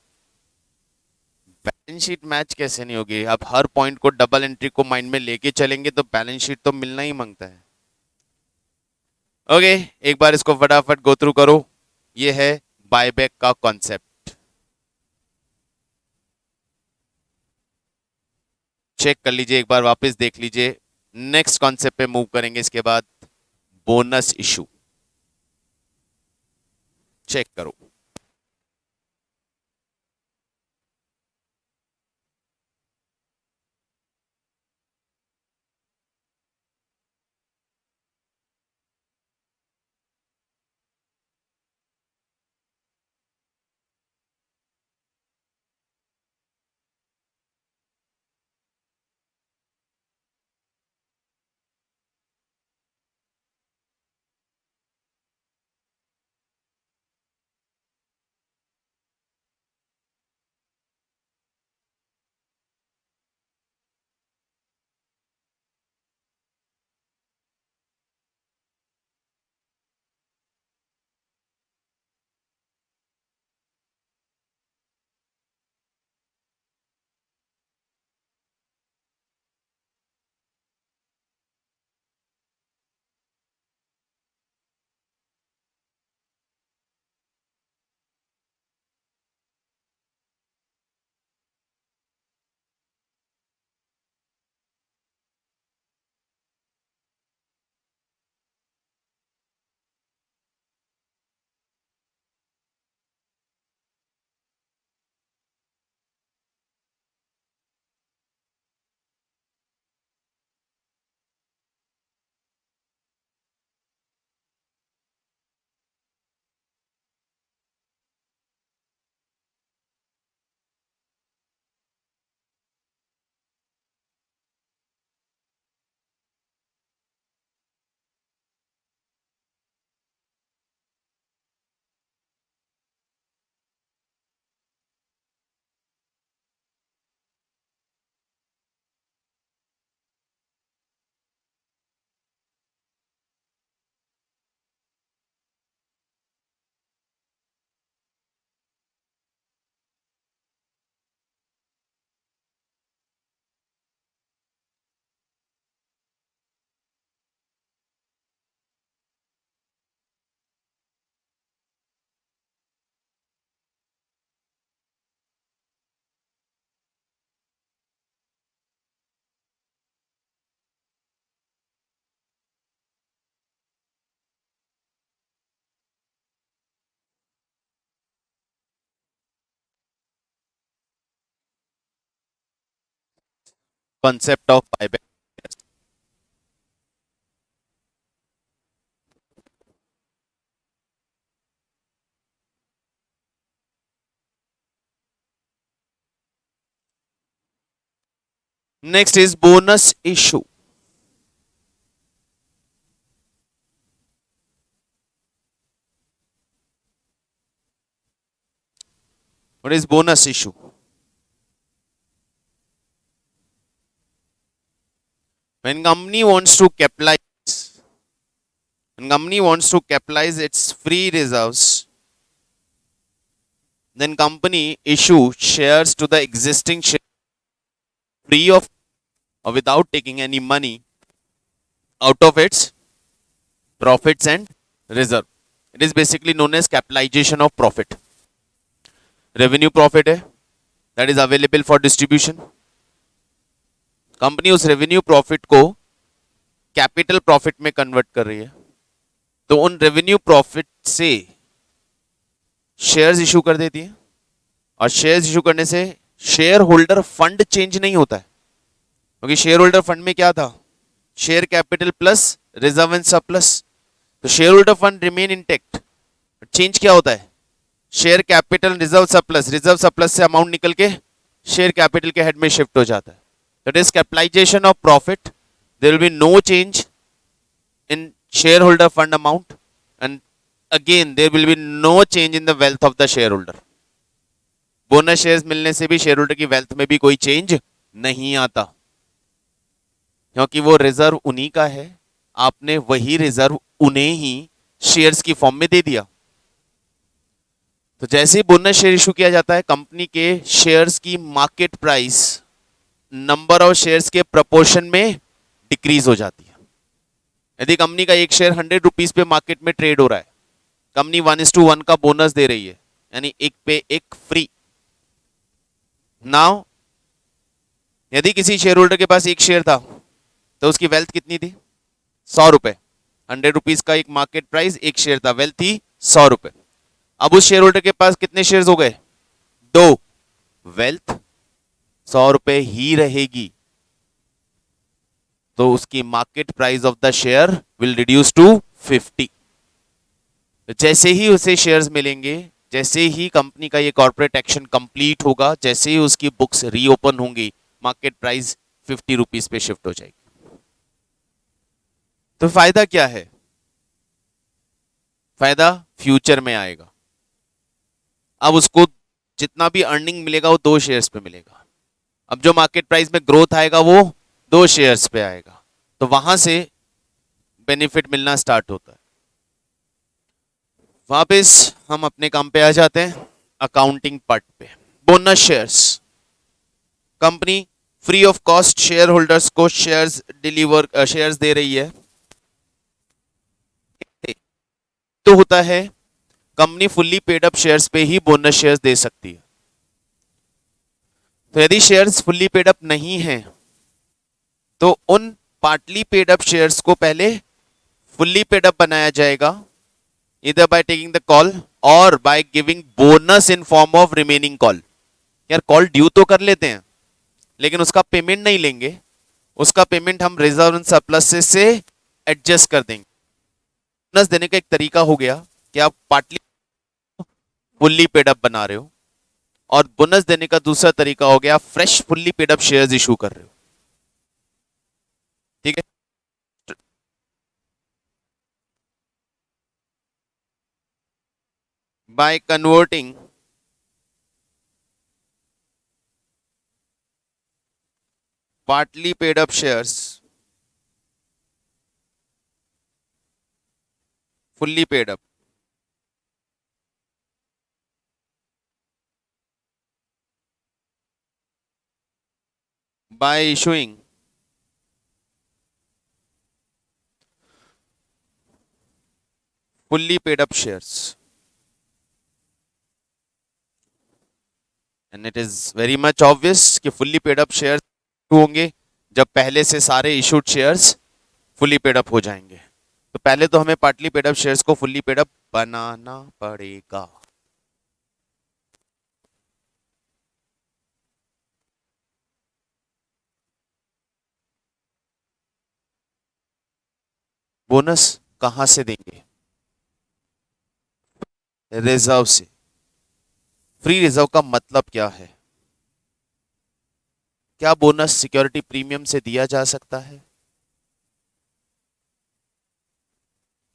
बैलेंस शीट मैच कैसे नहीं होगी? अब हर पॉइंट को डबल एंट्री को माइंड में लेके चलेंगे तो बैलेंस शीट तो मिलना ही मांगता है। ओके, एक बार इसको फटाफट गो थ्रू करो। ये है बायबैक का कॉन्सेप्ट। चेक कर लीजिए, एक बार वापस देख लीजिए। नेक्स्ट कॉन्सेप्ट पे मूव करेंगे इसके बाद, बोनस इशू। चेक करो। Concept of buyback. Next is bonus issue. What is bonus issue? When company wants to capitalize, when company wants to capitalize its free reserves, then company issue shares to the existing share free of or without taking any money out of its profits and reserve. It is basically known as capitalization of profit. Revenue profit है, that is available for distribution. Company उस revenue profit को capital profit में convert कर रही है, तो उन revenue profit से शेयर्स इशू कर देती है, और शेयर्स इशू करने से शेयर होल्डर फंड चेंज नहीं होता है, क्योंकि शेयर होल्डर फंड में क्या था? Share capital plus reserve and surplus. तो share holder fund remain intact, change क्या होता है? शेयर कैपिटल रिजर्व सरप्लस से अमाउंट निकल के शेयर कैपिटल के हेड में शिफ्ट हो जाता है। That is capitalization of profit. There will be no change in shareholder fund amount, and again there will be no change in the wealth of the shareholder. Bonus shares मिलने से भी share holder की wealth में भी कोई change नहीं आता, क्योंकि वो रिजर्व उन्हीं का है, आपने वही रिजर्व उन्हें ही शेयर्स की फॉर्म में दे दिया। तो जैसे ही बोनस शेयर इशू किया जाता है, कंपनी के शेयर्स की market price number of shares के प्रपोर्शन में डिक्रीज हो जाती है। यदि कंपनी का एक शेयर 100 रुपीज पे मार्केट में ट्रेड हो रहा है, कंपनी 1:1 का बोनस दे रही है, यानी एक पे एक फ्री। नाउ यदि किसी शेयर होल्डर के पास एक शेयर था, तो उसकी वेल्थ कितनी थी? 100 रुपए। 100 रुपीज का एक मार्केट प्राइस, एक शेयर था, वेल्थ थी 100 रुपए। अब उस शेयर होल्डर के पास कितने शेयर्स हो गए? 2। वेल्थ 100 रुपए ही रहेगी, तो उसकी market price of the share will reduce to 50। जैसे ही उसे शेयर्स मिलेंगे, जैसे ही कंपनी का ये कॉर्पोरेट एक्शन कंप्लीट होगा, जैसे ही उसकी बुक्स रीओपन होंगी, मार्केट प्राइस 50 रुपीज पे शिफ्ट हो जाएगी। तो फायदा क्या है? फायदा फ्यूचर में आएगा। अब उसको जितना भी अर्निंग मिलेगा वो 2 शेयर्स पे मिलेगा। अब जो मार्केट प्राइस में ग्रोथ आएगा वो 2 शेयर्स पे आएगा, तो वहां से बेनिफिट मिलना स्टार्ट होता है। वापस हम अपने काम पे आ जाते हैं, अकाउंटिंग पार्ट पे। Bonus shares, company free of cost share holders को शेयर्स दे रही है। तो होता है company fully paid up shares पे ही बोनस शेयर्स दे सकती है। तो यदि शेयर्स फुल्ली पेड अप नहीं है तो उन पार्टली पेड अप शेयर्स को पहले फुल्ली पेड अप बनाया जाएगा, either by taking the call or by giving bonus in form of remaining call। यार कॉल ड्यू तो कर लेते हैं लेकिन उसका पेमेंट नहीं लेंगे, उसका पेमेंट हम रिजर्व एंड सरप्लस से एडजस्ट कर देंगे। बोनस देने का एक तरीका हो गया कि आप पार्टली फुल्ली पेड अप बना रहे हो, और बोनस देने का दूसरा तरीका हो गया fresh fully paid up shares issue कर रहे हो। ठीक है, by converting partly paid up shares fully paid up, by issuing fully paid up shares, and it is very much obvious कि fully paid up shares होंगे जब पहले से सारे issued shares fully paid up हो जाएंगे। तो पहले तो हमें पार्टली पेड अप शेयर्स को फुल्ली पेड अप बनाना पड़ेगा। बोनस कहां से देंगे? रिजर्व से। फ्री रिजर्व का मतलब क्या है? क्या बोनस सिक्योरिटी प्रीमियम से दिया जा सकता है?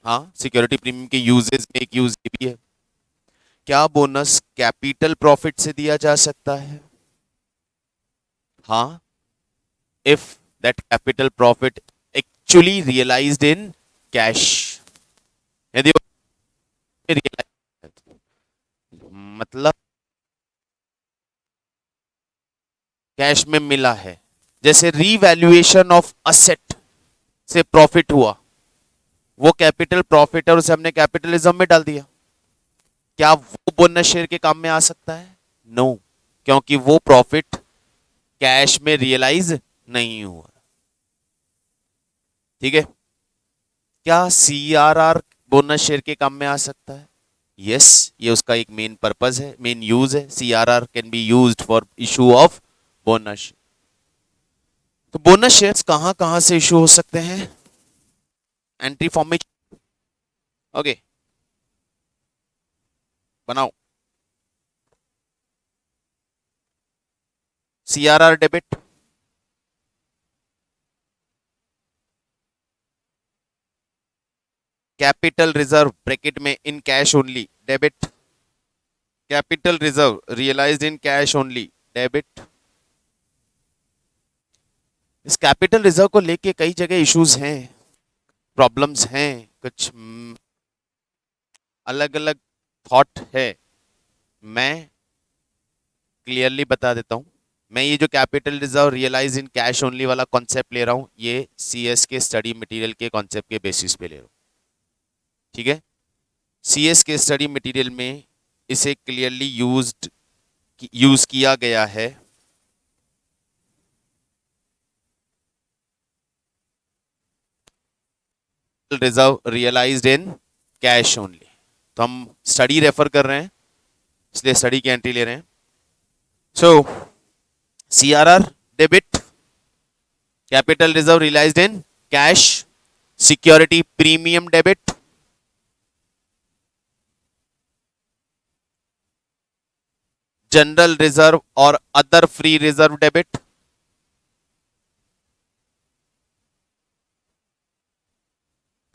हाँ, सिक्योरिटी प्रीमियम के यूजेस में एक यूज ये भी है। क्या बोनस कैपिटल प्रॉफिट से दिया जा सकता है? हाँ, if that capital profit actually realised in cash. यदि मतलब कैश में मिला है, जैसे रीवैल्यूएशन ऑफ असेट से प्रॉफिट हुआ, वो कैपिटल प्रॉफिट है और उसे हमने कैपिटलिज्म में डाल दिया। क्या वो बोनस शेयर के काम में आ सकता है? नो, क्योंकि वो प्रॉफिट कैश में रियलाइज नहीं हुआ। ठीक है। क्या सीआरआर बोनस शेयर के काम में आ सकता है? यस, ये उसका एक मेन पर्पस है, मेन यूज है। CRR can be used for issue of bonus. तो बोनस शेयर्स कहां कहां से इशू हो सकते हैं? एंट्री फॉर्म में। ओके, बनाओ। CRR debit, capital reserve bracket में in cash only debit, capital reserve realised in cash only debit. इस कैपिटल रिजर्व को लेके कई जगह इश्यूज हैं, प्रॉब्लम्स हैं, कुछ अलग अलग थॉट है। मैं क्लियरली बता देता हूं, मैं ये जो capital reserve realise in cash only वाला कॉन्सेप्ट ले रहा हूं, ये सीएस के स्टडी मटेरियल के कॉन्सेप्ट के बेसिस पे ले रहा हूं। ठीक है, सीएस के स्टडी मटेरियल में इसे क्लियरली यूज किया गया है reserve realised in cash only. तो हम स्टडी रेफर कर रहे हैं इसलिए स्टडी की एंट्री ले रहे हैं। So CRR debit, capital reserve realised in cash, security premium debit, general reserve और other free reserve debit,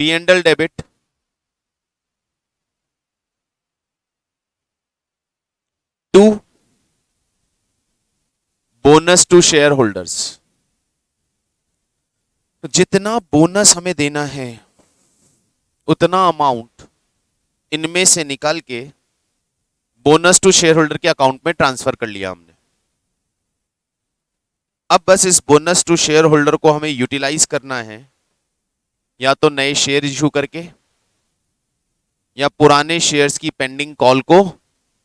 P&L debit, to bonus to shareholders. जितना बोनस हमें देना है उतना अमाउंट इनमें से निकाल के बोनस टू शेयर होल्डर के अकाउंट में ट्रांसफर कर लिया हमने। अब बस इस बोनस टू शेयर होल्डर को हमें यूटिलाइज करना है, या तो नए शेयर इशू करके या पुराने शेयर्स की पेंडिंग कॉल को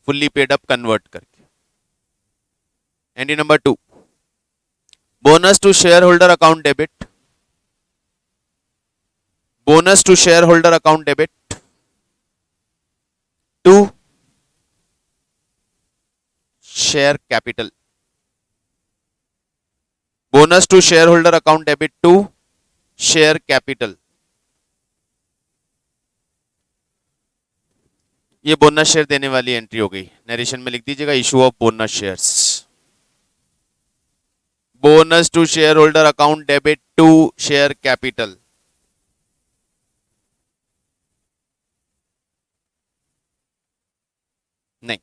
फुल्ली पेड अप कन्वर्ट करके। Entry number 2, bonus to share holder account debit, bonus to share holder account debit to share capital, bonus to share holder account debit to share capital. ये bonus share देने वाली entry हो गई। Narration में लिख दीजिएगा issue of bonus shares, bonus to share holder account debit to share capital. नहीं,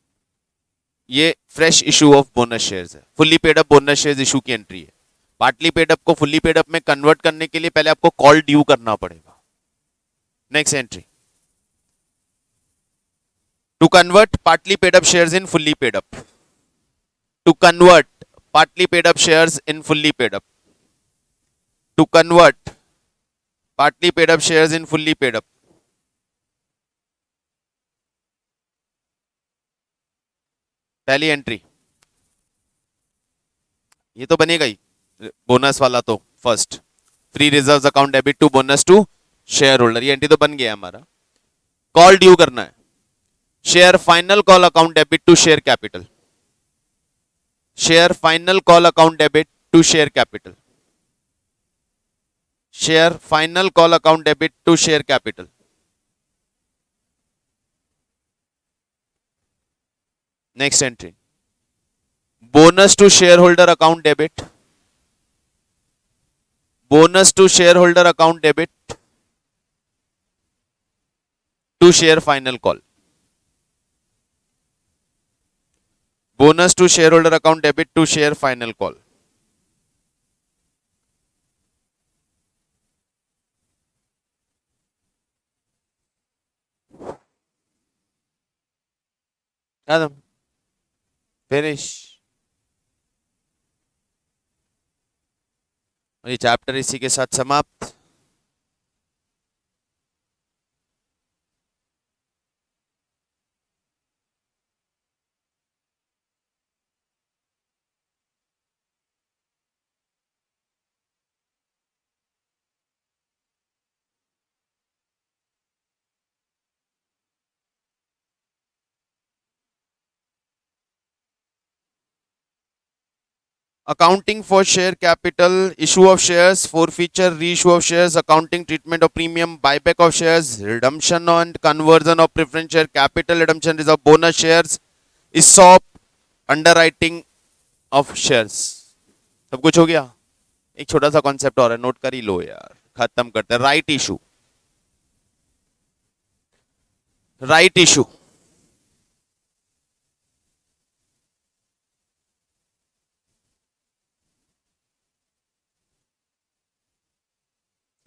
ये fresh issue of bonus shares है, fully paid up bonus shares issue की एंट्री है। पार्टली पेड अप को फुल्ली पेड अप में convert करने के लिए पहले आपको कॉल ड्यू करना पड़ेगा। Next entry, to convert partly paid up shares in fully paid up, to convert partly paid up shares in fully paid up, to convert partly paid up shares in fully paid up। पहली entry ये तो बनेगा ही, bonus वाला तो first, free reserves account debit to bonus to share holder, ये entry तो बन गया हमारा। कॉल ड्यू करना है, share final call account debit to share capital, share final call account debit to share capital, share final call account debit to share capital. Next entry, bonus to share holder account debit, bonus to share holder account debit to share final call, bonus to share holder account debit to share final call. खत्म, finish. और ये chapter इसी के साथ समाप्त। Accounting for share capital, issue of shares, forfeiture, reissue of shares, accounting treatment of premium, buyback of shares, redemption and conversion of preference share, capital redemption reserve, bonus shares, ESOP, underwriting of shares। सब कुछ हो गया। एक छोटा सा concept और है, note कर ही लो यार, खत्म करते हैं। Right issue, right issue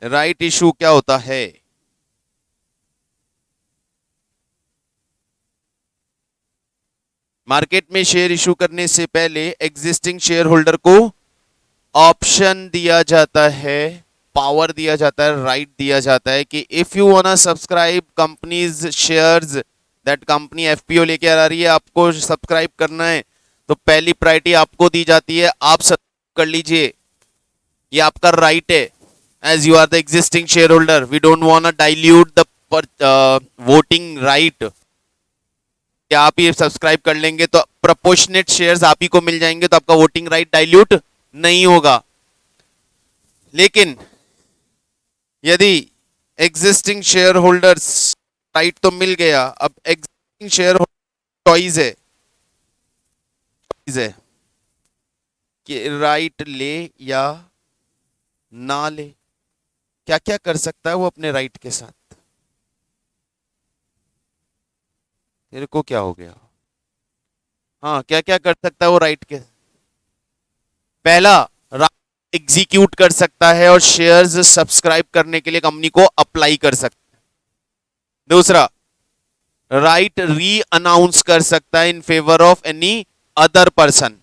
right issue क्या होता है? मार्केट में शेयर इशू करने से पहले एग्जिस्टिंग शेयर होल्डर को ऑप्शन दिया जाता है, पावर दिया जाता है, राइट दिया जाता है कि if you want subscribe companies shares, that company FPO लेके आ रही है, आपको सब्सक्राइब करना है तो पहली प्रायोरिटी आपको दी जाती है, आप सब्सक्राइब कर लीजिए, ये आपका राइट है। as you are the existing shareholder, we don't want to dilute the voting right. क्या आप ये सब्सक्राइब कर लेंगे तो प्रोपोर्शनेट शेयर्स आप ही को मिल जाएंगे, तो आपका वोटिंग राइट डाइल्यूट नहीं होगा। लेकिन यदि एग्जिस्टिंग शेयर होल्डर्स राइट तो मिल गया, अब एग्जिस्टिंग शेयर होल्डर चॉइस है कि राइट ले या ना ले, क्या क्या कर सकता है वो अपने राइट के साथ। तेरे को क्या हो गया? हाँ, क्या क्या कर सकता है वो राइट के? पहला, राइट एग्जीक्यूट कर सकता है और शेयर्स सब्सक्राइब करने के लिए कंपनी को अप्लाई कर सकता है। दूसरा, राइट री अनाउंस कर सकता है in favour of any other person.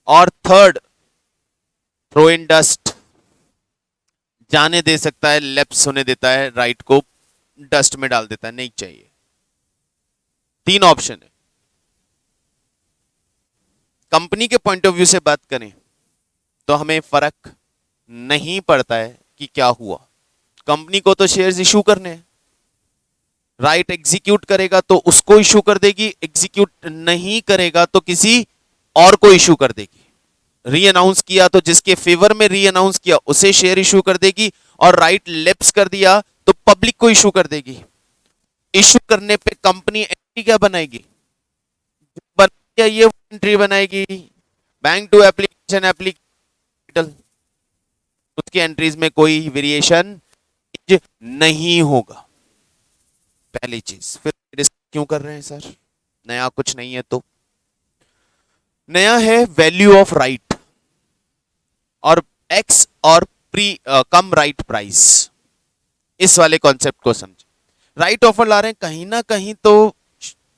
और थर्ड, थ्रो इन डस्ट, जाने दे सकता है, लेप्स होने देता है, राइट को डस्ट में डाल देता है, नहीं चाहिए। 3 ऑप्शन है। कंपनी के पॉइंट ऑफ व्यू से बात करें तो हमें फर्क नहीं पड़ता है कि क्या हुआ, कंपनी को तो शेयर्स इशू करने हैं। राइट एग्जीक्यूट करेगा तो उसको इशू कर देगी, एग्जीक्यूट नहीं करेगा तो किसी और को इशू कर देगी। री अनाउंस किया तो जिसके फेवर में री अनाउंस किया उसे शेयर इशू कर देगी, और राइट लेप्स कर दिया तो पब्लिक को इशू कर देगी। इशू करने पे कंपनी एंट्री क्या बनाएगी? ये एंट्री बनाएगी बैंक टू एप्लीकेशन एप्लीकेशन, उसकी एंट्रीज में कोई वेरिएशन नहीं होगा। पहली चीज। फिर रिस्क क्यों कर रहे हैं सर? नया कुछ नहीं है तो नया है वैल्यू ऑफ राइट और एक्स और कम राइट प्राइस। इस वाले कॉन्सेप्ट को समझे। राइट ऑफर ला रहे हैं, कहीं ना कहीं तो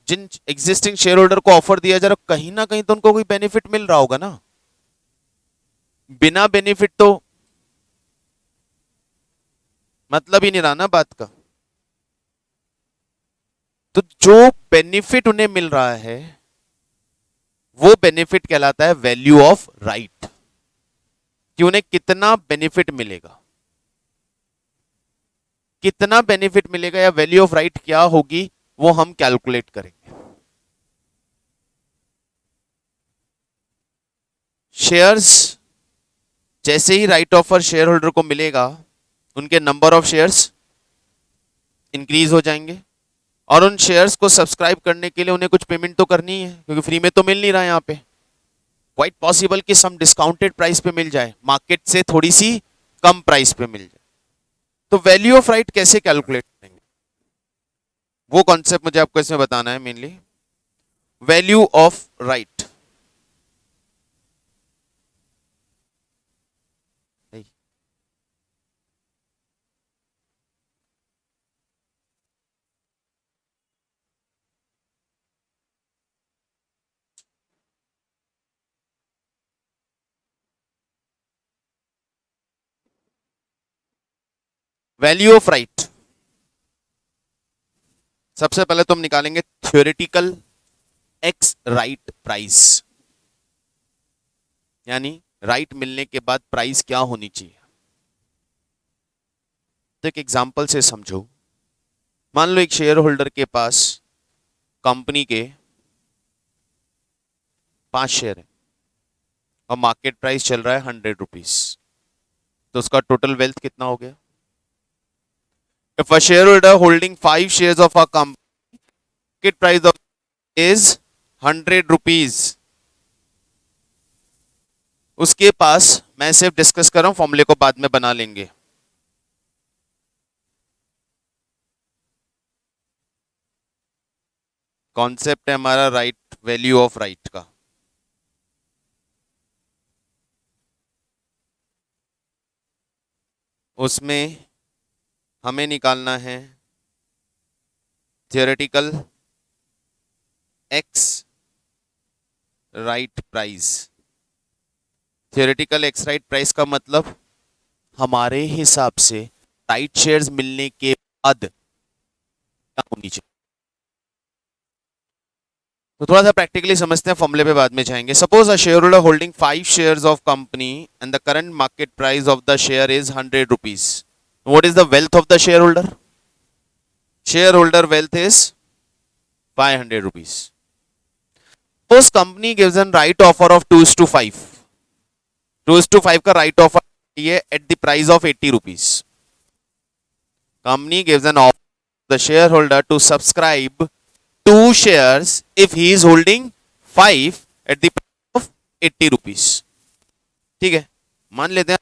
जिन एग्जिस्टिंग शेयर होल्डर को ऑफर दिया जा रहा है कहीं ना कहीं तो उनको कोई बेनिफिट मिल रहा होगा ना। बिना बेनिफिट तो मतलब ही नहीं रहा ना बात का। तो जो बेनिफिट उन्हें मिल रहा है वो बेनिफिट कहलाता है वैल्यू ऑफ राइट, कि उन्हें कितना बेनिफिट मिलेगा, कितना बेनिफिट मिलेगा या वैल्यू ऑफ राइट क्या होगी वो हम कैलकुलेट करेंगे। शेयर्स जैसे ही राइट ऑफर शेयर होल्डर को मिलेगा उनके नंबर ऑफ शेयर्स इंक्रीज हो जाएंगे, और उन शेयर्स को सब्सक्राइब करने के लिए उन्हें कुछ पेमेंट तो करनी है, क्योंकि फ्री में तो मिल नहीं रहा है यहाँ पे। क्वाइट पॉसिबल कि सम डिस्काउंटेड प्राइस पे मिल जाए, मार्केट से थोड़ी सी कम प्राइस पे मिल जाए। तो वैल्यू ऑफ राइट कैसे कैलकुलेट करेंगे वो कॉन्सेप्ट मुझे आपको इसमें बताना है mainly. Value of right, value of right सबसे पहले तो हम निकालेंगे थ्योरेटिकल एक्स राइट प्राइस, यानी राइट मिलने के बाद प्राइस क्या होनी चाहिए। तो एक एग्जांपल से समझो। मान लो एक शेयर होल्डर के पास कंपनी के 5 शेयर है और मार्केट प्राइस चल रहा है 100 रुपीज, तो उसका टोटल वेल्थ कितना हो गया? If a shareholder holding 5 shares of a company, market price of is 100 rupees. उसके पास, मैं सिर्फ डिस्कस कर रहा हूं, फॉर्मूले को बाद में बना लेंगे। कॉन्सेप्ट है हमारा राइट, वैल्यू ऑफ राइट का। उसमें हमें निकालना है theoretical ex right price. Theoretical ex right price का मतलब हमारे हिसाब से राइट शेयर्स मिलने के बाद क्या होनी चाहिए। तो थोड़ा सा प्रैक्टिकली समझते हैं, फॉर्मूले पे बाद में जाएंगे। Suppose a share holder holding 5 shares of company and the current market price of the share is 100 rupees. What is the wealth of the share holder? Share holder wealth is 500 rupees. Suppose company gives an right offer of 2:5, 2:5 का right offer ये at the price of 80 rupees. Company gives an offer the share holder to subscribe 2 shares if he is holding 5 at the price of 80 rupees। ठीक है, मान लेते हैं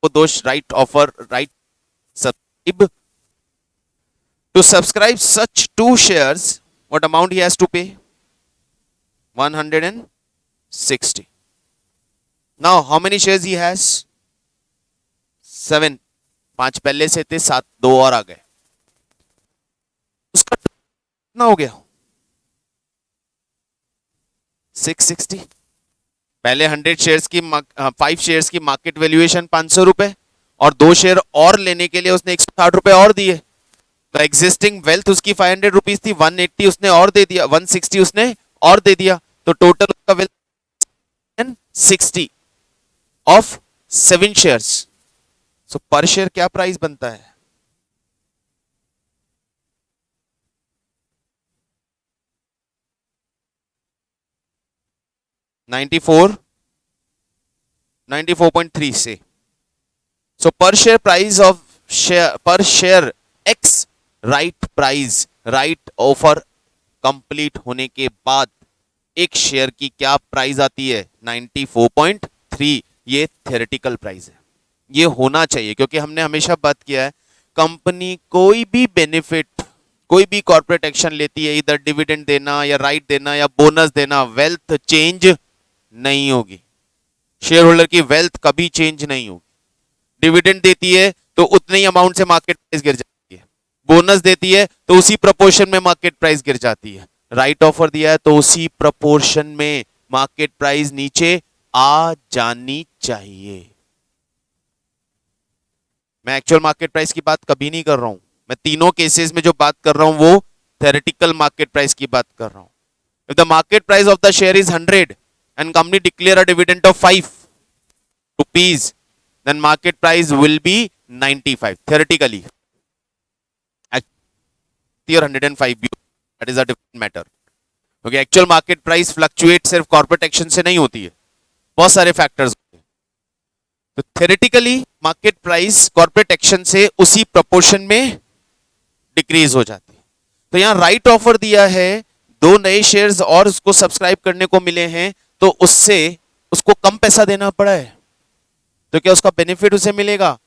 वो दो right offer, right subscribe to subscribe such 2 shares, what amount he has to pay? 160। now how many shares he has? 7, 5 पहले से थे, 7 2 और आ गए, उसका कितना हो गया? 660। पहले 100 शेयर्स की 5 शेयर्स की मार्केट वैल्यूएशन 500 रुपए, और 2 शेयर और लेने के लिए उसने 160 रुपए और दिए, तो एग्जिस्टिंग वेल्थ उसकी 500 रुपीज थी, 180 उसने और दे दिया, 160 उसने और दे दिया, तो टोटल उसका वेल्थ 60 ऑफ 7 शेयर्स। सो पर शेयर क्या प्राइस बनता है? $94.3 से। सो पर शेयर प्राइस ऑफ शेयर, पर share x right price, right offer complete होने के बाद एक शेयर की क्या प्राइस आती है? 94.3। ये थ्योरेटिकल प्राइस है, ये होना चाहिए, क्योंकि हमने हमेशा बात किया है कंपनी कोई भी बेनिफिट, कोई भी कॉर्पोरेट एक्शन लेती है, इधर डिविडेंड देना या राइट देना या बोनस देना, वेल्थ चेंज नहीं होगी। शेयर होल्डर की वेल्थ कभी चेंज नहीं होगी। डिविडेंड देती है तो उतने ही अमाउंट से मार्केट प्राइस गिर जाती है, बोनस देती है तो उसी प्रपोर्शन में मार्केट प्राइस गिर जाती है, राइट ऑफर दिया है तो उसी प्रपोर्शन में मार्केट प्राइस नीचे आ जानी चाहिए। मैं एक्चुअल मार्केट प्राइस की बात कभी नहीं कर रहा हूं, मैं तीनों केसेस में जो बात कर रहा हूं वो थ्योरेटिकल मार्केट प्राइस की बात कर रहा हूं। If the market price of the share is 100 and company declare a dividend of 5 rupees, then market price will be 95 theoretically। Actually 105 भी, that is a different matter, क्योंकि एक्चुअल मार्केट प्राइस फ्लक्चुएट सिर्फ corporate action से नहीं होती है, बहुत सारे factors होते हैं। तो theoretically market price corporate action से उसी प्रोपोर्शन में डिक्रीज हो जाती है। तो यहां राइट ऑफर दिया है, 2 नए शेयर्स और उसको सब्सक्राइब करने को मिले हैं, तो उससे उसको कम पैसा देना पड़ा है, तो क्या उसका बेनिफिट उसे मिलेगा?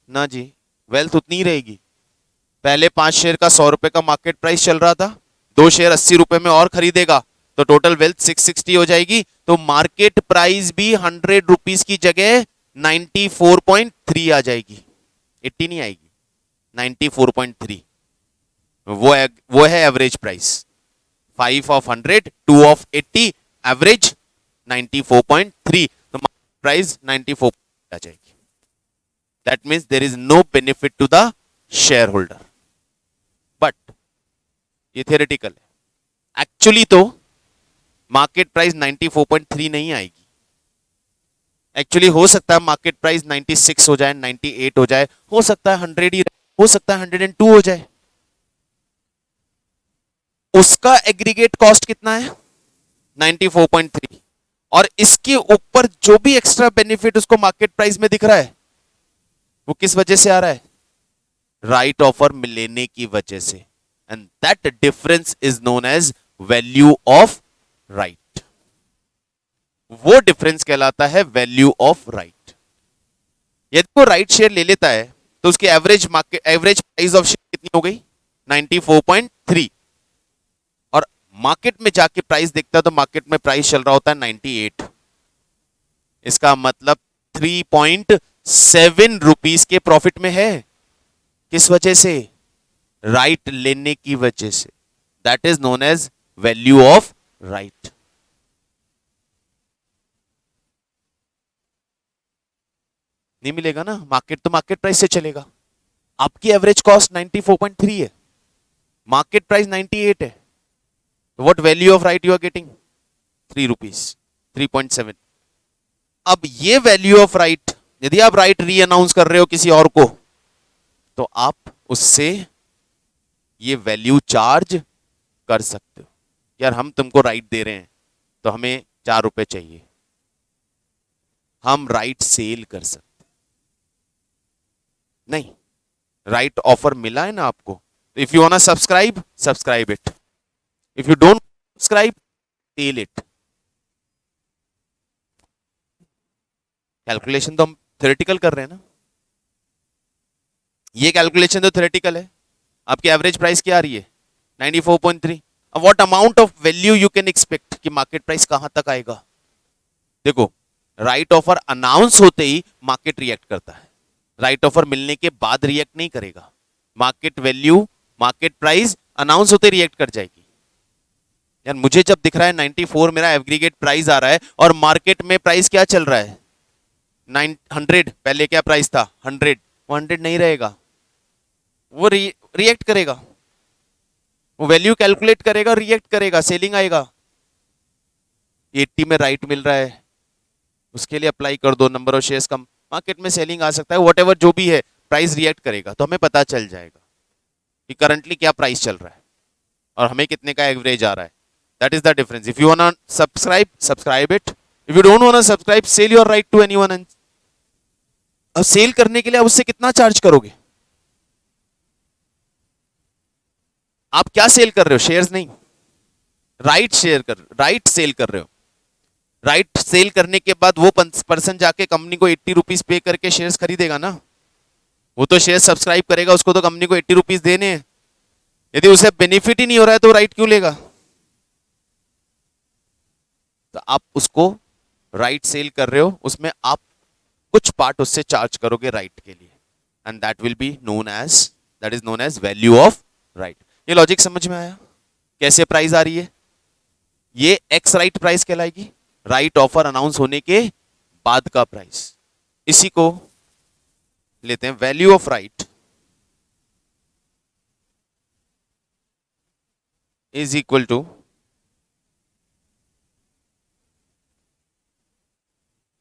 ना जी, वेल्थ उतनी ही रहेगी। पहले 5 शेयर का 100 रुपए का मार्केट प्राइस चल रहा था, 2 शेयर 80 रुपए में और खरीदेगा तो टोटल वेल्थ 660 हो जाएगी, तो मार्केट प्राइस भी 100 रुपीज की जगह 94.3 आ जाएगी, 80 नहीं आएगी, 94.3। वो है average price, 5 of 100, 2 of 80, average 94.3, तो प्राइस 94 आ जाएगी। That means there is no benefit to the share holder. But ये थियोरेटिकल है, एक्चुअली तो मार्केट प्राइस 94.3 नहीं आएगी। एक्चुअली हो सकता है मार्केट प्राइस 96 हो जाए, 98 हो जाए, हो सकता है 100 ही, हो सकता है 102 हो जाए। उसका एग्रीगेट कॉस्ट कितना है? 94.3, और इसके ऊपर जो भी एक्स्ट्रा बेनिफिट उसको मार्केट प्राइस में दिख रहा है वो किस वजह से आ रहा है? राइट ऑफर लेने की वजह से, and that difference is known as value of right. वो डिफरेंस कहलाता है वैल्यू ऑफ राइट। यदि वो राइट शेयर ले लेता है तो उसकी एवरेज प्राइस ऑफ शेयर कितनी हो गई? 94.3, और मार्केट में जाके प्राइस देखता है तो मार्केट में प्राइस चल रहा होता है 98। इसका मतलब 3.7 रुपीस के प्रॉफिट में है। किस वजह से? राइट लेने की वजह से। That is known as value of right. नहीं मिलेगा ना, मार्केट तो मार्केट प्राइस से चलेगा। आपकी एवरेज कॉस्ट 94.3 है, मार्केट प्राइस 98 है, what value of right you are getting? 3 rupees, 3.7। अब ये वैल्यू ऑफ राइट, यदि आप राइट री अनाउंस कर रहे हो किसी और को, तो आप उससे ये वैल्यू चार्ज कर सकते हो। यार हम तुमको राइट दे रहे हैं तो हमें 4 रुपए चाहिए, हम राइट सेल कर सकते नहीं। राइट ऑफर मिला है ना आपको, तो if you want subscribe, subscribe it, if you don't subscribe, tell it. Calculation तो हम थ्योरेटिकल कर रहे हैं ना, ये कैलकुलेशन तो थ्योरेटिकल है। आपकी एवरेज प्राइस क्या आ रही है? 94.3। अब what amount of value you can expect कि मार्केट प्राइस कहां तक आएगा? देखो, राइट ऑफर अनाउंस होते ही मार्केट रिएक्ट करता है, राइट ऑफर मिलने के बाद रिएक्ट नहीं करेगा। Market value, market price announce होते रिएक्ट कर जाएगी। यार मुझे जब दिख रहा है 94 मेरा एग्रीगेट प्राइस आ रहा है और मार्केट में प्राइस क्या चल रहा है? 900। पहले क्या प्राइस था? 100। वो 100 नहीं रहेगा, वो रिएक्ट करेगा, वो वैल्यू कैलकुलेट करेगा, रिएक्ट करेगा, सेलिंग आएगा। 80 में राइट मिल रहा है, उसके लिए अप्लाई कर दो, number of shares come, market में सेलिंग आ सकता है, व्हाटएवर जो भी है, प्राइस रिएक्ट करेगा तो हमें पता चल जाएगा कि करंटली क्या प्राइस चल रहा है और हमें कितने का एवरेज आ रहा है। That is the difference. If you want to subscribe, subscribe it, if you don't want to subscribe, sell your right to anyone. अब सेल करने के लिए आप उससे कितना चार्ज करोगे? आप क्या सेल कर रहे हो? शेयर्स नहीं, राइट शेयर कर, राइट सेल कर रहे हो। राइट सेल करने के बाद वो पर्सन जाके कंपनी को 80 रुपीज पे करके शेयर्स खरीदेगा ना, वो तो शेयर सब्सक्राइब करेगा, उसको तो कंपनी को 80 रुपीज देने हैं। यदि उसे बेनिफिट ही नहीं हो रहा है तो राइट क्यों लेगा? तो आप उसको राइट सेल कर रहे हो, उसमें आप कुछ पार्ट उससे चार्ज करोगे राइट के लिए, and that will be known as, that is known as value of right. ये लॉजिक समझ में आया? कैसे प्राइस आ रही है? ये एक्स राइट प्राइस कहलाएगी, राइट ऑफर अनाउंस होने के बाद का प्राइस। इसी को लेते हैं value of right is equal to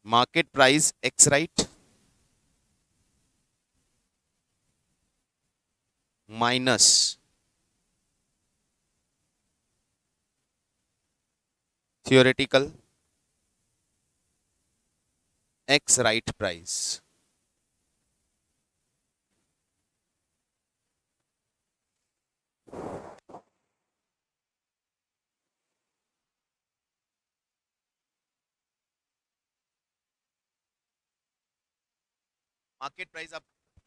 market price ex right minus theoretical ex right price.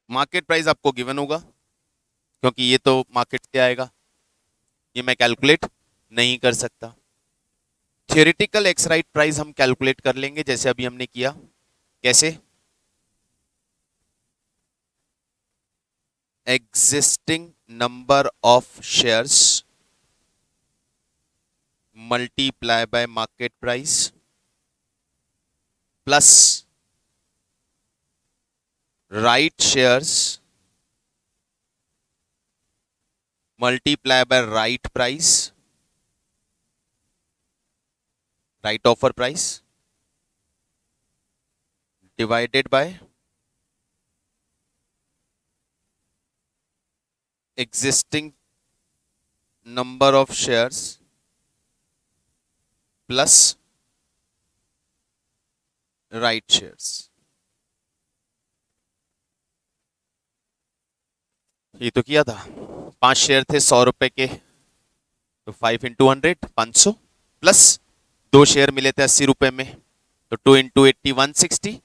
Market price आपको गिवन होगा क्योंकि ये तो मार्केट से आएगा, ये मैं कैलकुलेट नहीं कर सकता। थियोरेटिकल एक्स राइट प्राइस हम कैलकुलेट कर लेंगे जैसे अभी हमने किया। कैसे? Existing number of shares multiply by market price plus right shares multiply by right price, right offer price divided by existing number of shares plus right shares। ये तो किया था, 5 शेयर थे 100 रुपए के, तो 5 × 100 500 प्लस 2 शेयर मिले थे 80 रुपए में, तो 2 × 80 160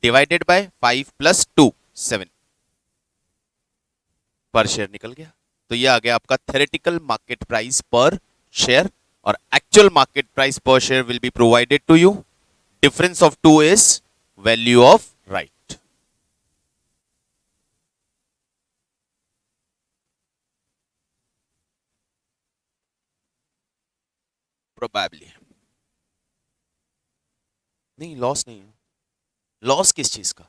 डिवाइडेड बाय 5 + 2 7 पर शेयर निकल गया। तो ये आ गया आपका theoretical market price per share, और actual market price per share will be provided to you. Difference of two is value of right. Probably नहीं, लॉस नहीं है। लॉस किस चीज का?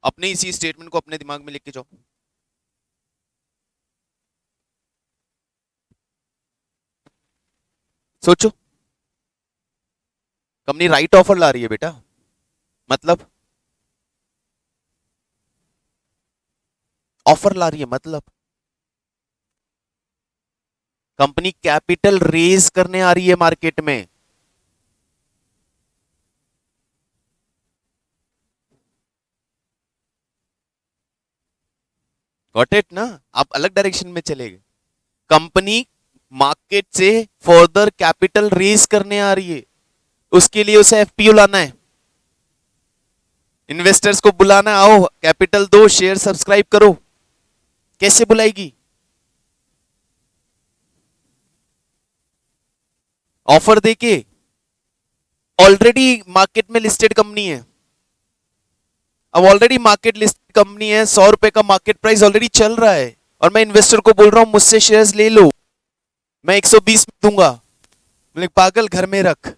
अपने इसी स्टेटमेंट को अपने दिमाग में लिख के जाओ। सोचो, कंपनी राइट ऑफर ला रही है बेटा, मतलब ऑफर ला रही है, मतलब कंपनी कैपिटल रेज करने आ रही है मार्केट में। गॉट इट ना? आप अलग डायरेक्शन में चले गए। कंपनी मार्केट से फर्दर कैपिटल रेज करने आ रही है, उसके लिए उसे एफपीओ लाना है, इन्वेस्टर्स को बुलाना, आओ कैपिटल दो, शेयर सब्सक्राइब करो। कैसे बुलाएगी? ऑफर देके। ऑलरेडी मार्केट में लिस्टेड कंपनी है, अब ऑलरेडी मार्केट लिस्टेड कंपनी है, 100 रुपए का मार्केट प्राइस ऑलरेडी चल रहा है, और मैं इन्वेस्टर को बोल रहा हूं मुझसे शेयर्स ले लो, मैं 120 में दूंगा। बोले पागल, घर में रख,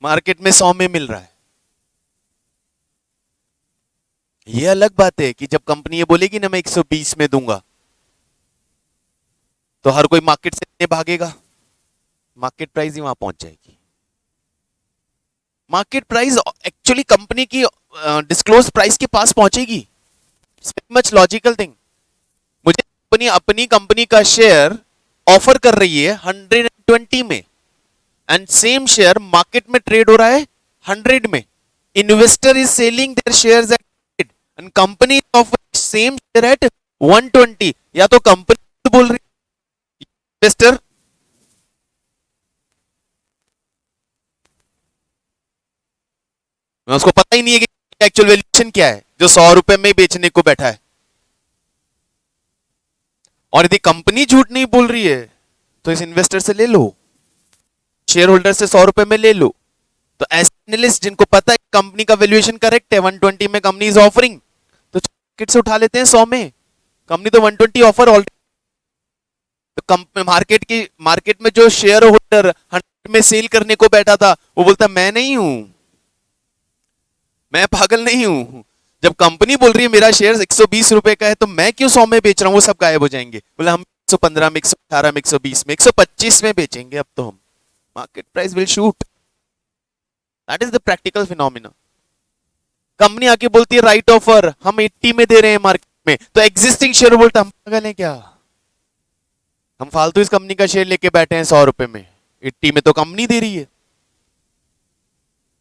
मार्केट में 100 में मिल रहा है। ये अलग बात है कि जब कंपनी ये बोलेगी ना मैं 120 में दूंगा, तो हर कोई मार्केट से भागेगा, मार्केट प्राइस ही वहां पहुंच जाएगी। मार्केट प्राइस एक्चुअली कंपनी की डिस्क्लोज प्राइस के पास पहुंचेगी। Much logical thing. मुझे अपनी अपनी कंपनी का शेयर ऑफर कर रही है 120 में, एंड सेम शेयर मार्केट में ट्रेड हो रहा है 100 में। Investor is selling their shares at and company offer same share eight 120। या तो कंपनी बोल रही है इन्वेस्टर, उसको पता ही नहीं है कि एक्चुअल वैल्यूएशन क्या है, जो 100 रुपए में बेचने को बैठा है। और यदि कंपनी झूठ नहीं बोल रही है तो इस इन्वेस्टर से ले लो, शेयर होल्डर से 100 रुपए में ले लो। तो ऐसे एनालिस्ट जिनको पता है कंपनी का वैल्यूएशन करेक्ट है, 120 में कंपनी इज ऑफरिंग, तो मार्केट से उठा लेते हैं 100 में। कंपनी तो 120 ऑफर ऑलरेडी, तो मार्केट में जो शेयर होल्डर 100 में सेल करने को बैठा था वो बोलता मैं नहीं हूं, मैं पागल नहीं हूं। जब कंपनी बोल रही है मेरा शेयर 120 रुपए का है तो मैं क्यों 100 में बेच रहा हूं, वो सब गायब हो जाएंगे। बोले हम 115 में, 118 में, 120 में, 125 में बेचेंगे अब तो हम, market price will shoot. That is the practical phenomena. Company आके बोलती है राइट ऑफर हम 80 में दे रहे हैं मार्केट में, तो एग्जिस्टिंग शेयर बोलता हम पागल हैं क्या, हम फालतू इस कंपनी का शेयर लेके बैठे हैं 100 रुपए में, 80 में तो कंपनी दे रही है।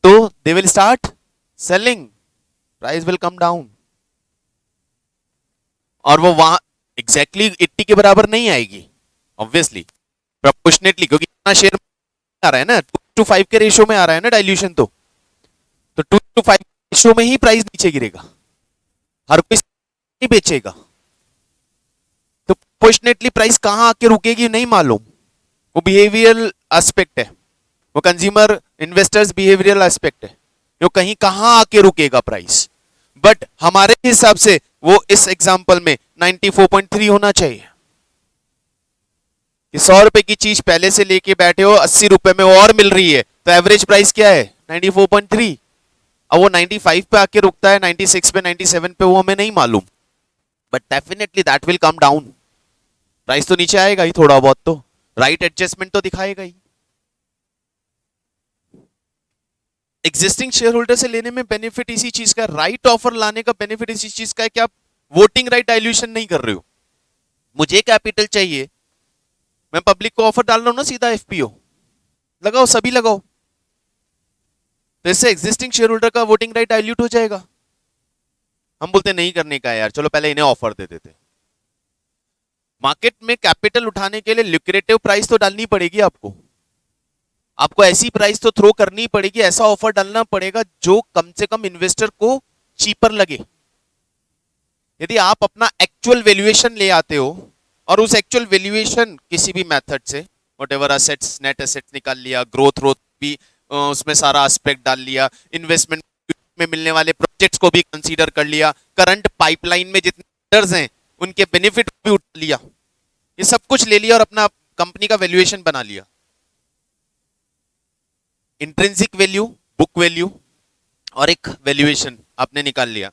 तो they will start selling, price will come down, और वो वहां एग्जैक्टली 80 के बराबर नहीं आएगी, ऑब्वियसली प्रोपोर्शनेटली, क्योंकि इतना शेयर आ रहा है ना, 2:5 के रेशियो में आ रहा है ना डाइल्यूशन, तो 2:5 रेशियो में ही प्राइस नीचे गिरेगा, हर कोई नहीं बेचेगा। तो प्रोपोर्शनेटली प्राइस कहां आके रुकेगी नहीं मालूम, वो बिहेवियरल एस्पेक्ट है, वो कंज्यूमर इन्वेस्टर्स बिहेवियरल एस्पेक्ट है, वो कहीं कहां आके रुकेगा प्राइस। बट हमारे हिसाब से वो इस एग्जांपल में 94.3 होना चाहिए। 100 रुपए की चीज पहले से लेके बैठे हो, 80 रुपए में और मिल रही है, तो एवरेज प्राइस क्या है 94.3। अब वो 95 पे आके रुकता है, 96 पे, 97 पे, वो हमें नहीं मालूम, but definitely that will come down, price तो नीचे आएगा ही थोड़ा बहुत, तो राइट एडजस्टमेंट तो दिखाएगा ही। एग्जिस्टिंग शेयर होल्डर से लेने में बेनिफिट इसी चीज का, राइट ऑफर लाने का बेनिफिट इसी चीज का है कि आप वोटिंग राइट डाइल्यूशन नहीं कर रहे हो। मुझे कैपिटल चाहिए, मैं पब्लिक को ऑफर डाल रहा हूं ना, सीधा एफपीओ लगाओ, सभी लगाओ, तो इससे एग्जिस्टिंग शेयर होल्डर का वोटिंग राइट डाइल्यूट हो जाएगा। हम बोलते नहीं करने का यार, चलो पहले इन्हें ऑफर दे देते। मार्केट में कैपिटल उठाने के लिए ल्यूक्रेटिव प्राइस तो डालनी पड़ेगी आपको, आपको ऐसी प्राइस तो थ्रो करनी पड़ेगी, ऐसा ऑफर डालना पड़ेगा जो कम से कम इन्वेस्टर को चीपर लगे। यदि आप अपना एक्चुअल वैल्यूएशन ले आते हो और उस एक्चुअल वैल्यूएशन किसी भी मेथड से, व्हाटएवर असेट्स, नेट एसेट्स निकाल लिया, ग्रोथ भी उसमें सारा एस्पेक्ट डाल लिया, इन्वेस्टमेंट में मिलने वाले प्रोजेक्ट्स को भी कंसीडर कर लिया, करंट पाइपलाइन में जितने हैं उनके बेनिफिट भी उठा लिया, ये सब कुछ ले लिया और अपना कंपनी का वैल्यूएशन बना लिया। इंट्रिंसिक वैल्यू, बुक वैल्यू और एक वैल्यूएशन आपने निकाल लिया।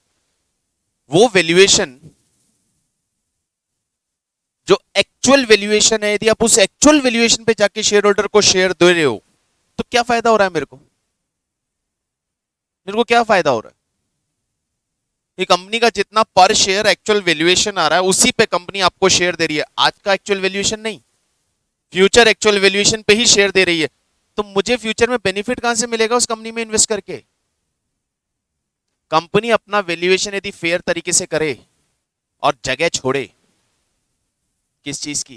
वो वैल्यूएशन जो एक्चुअल वैल्यूएशन है, यदि आप उस एक्चुअल वैल्यूएशन पे जाके शेयर होल्डर को शेयर दे रहे हो तो क्या फायदा हो रहा है मेरे को? क्या फायदा हो रहा है? ये कंपनी का जितना पर शेयर एक्चुअल वैल्यूएशन आ रहा है उसी पे कंपनी आपको शेयर दे रही है, आज का एक्चुअल वैल्यूएशन नहीं, फ्यूचर एक्चुअल वैल्यूएशन पे ही शेयर दे रही है। तो मुझे फ्यूचर में बेनिफिट कहां से मिलेगा उस कंपनी में इन्वेस्ट करके? कंपनी अपना वैल्यूएशन यदि फेयर तरीके से करे और जगह छोड़े किस चीज की,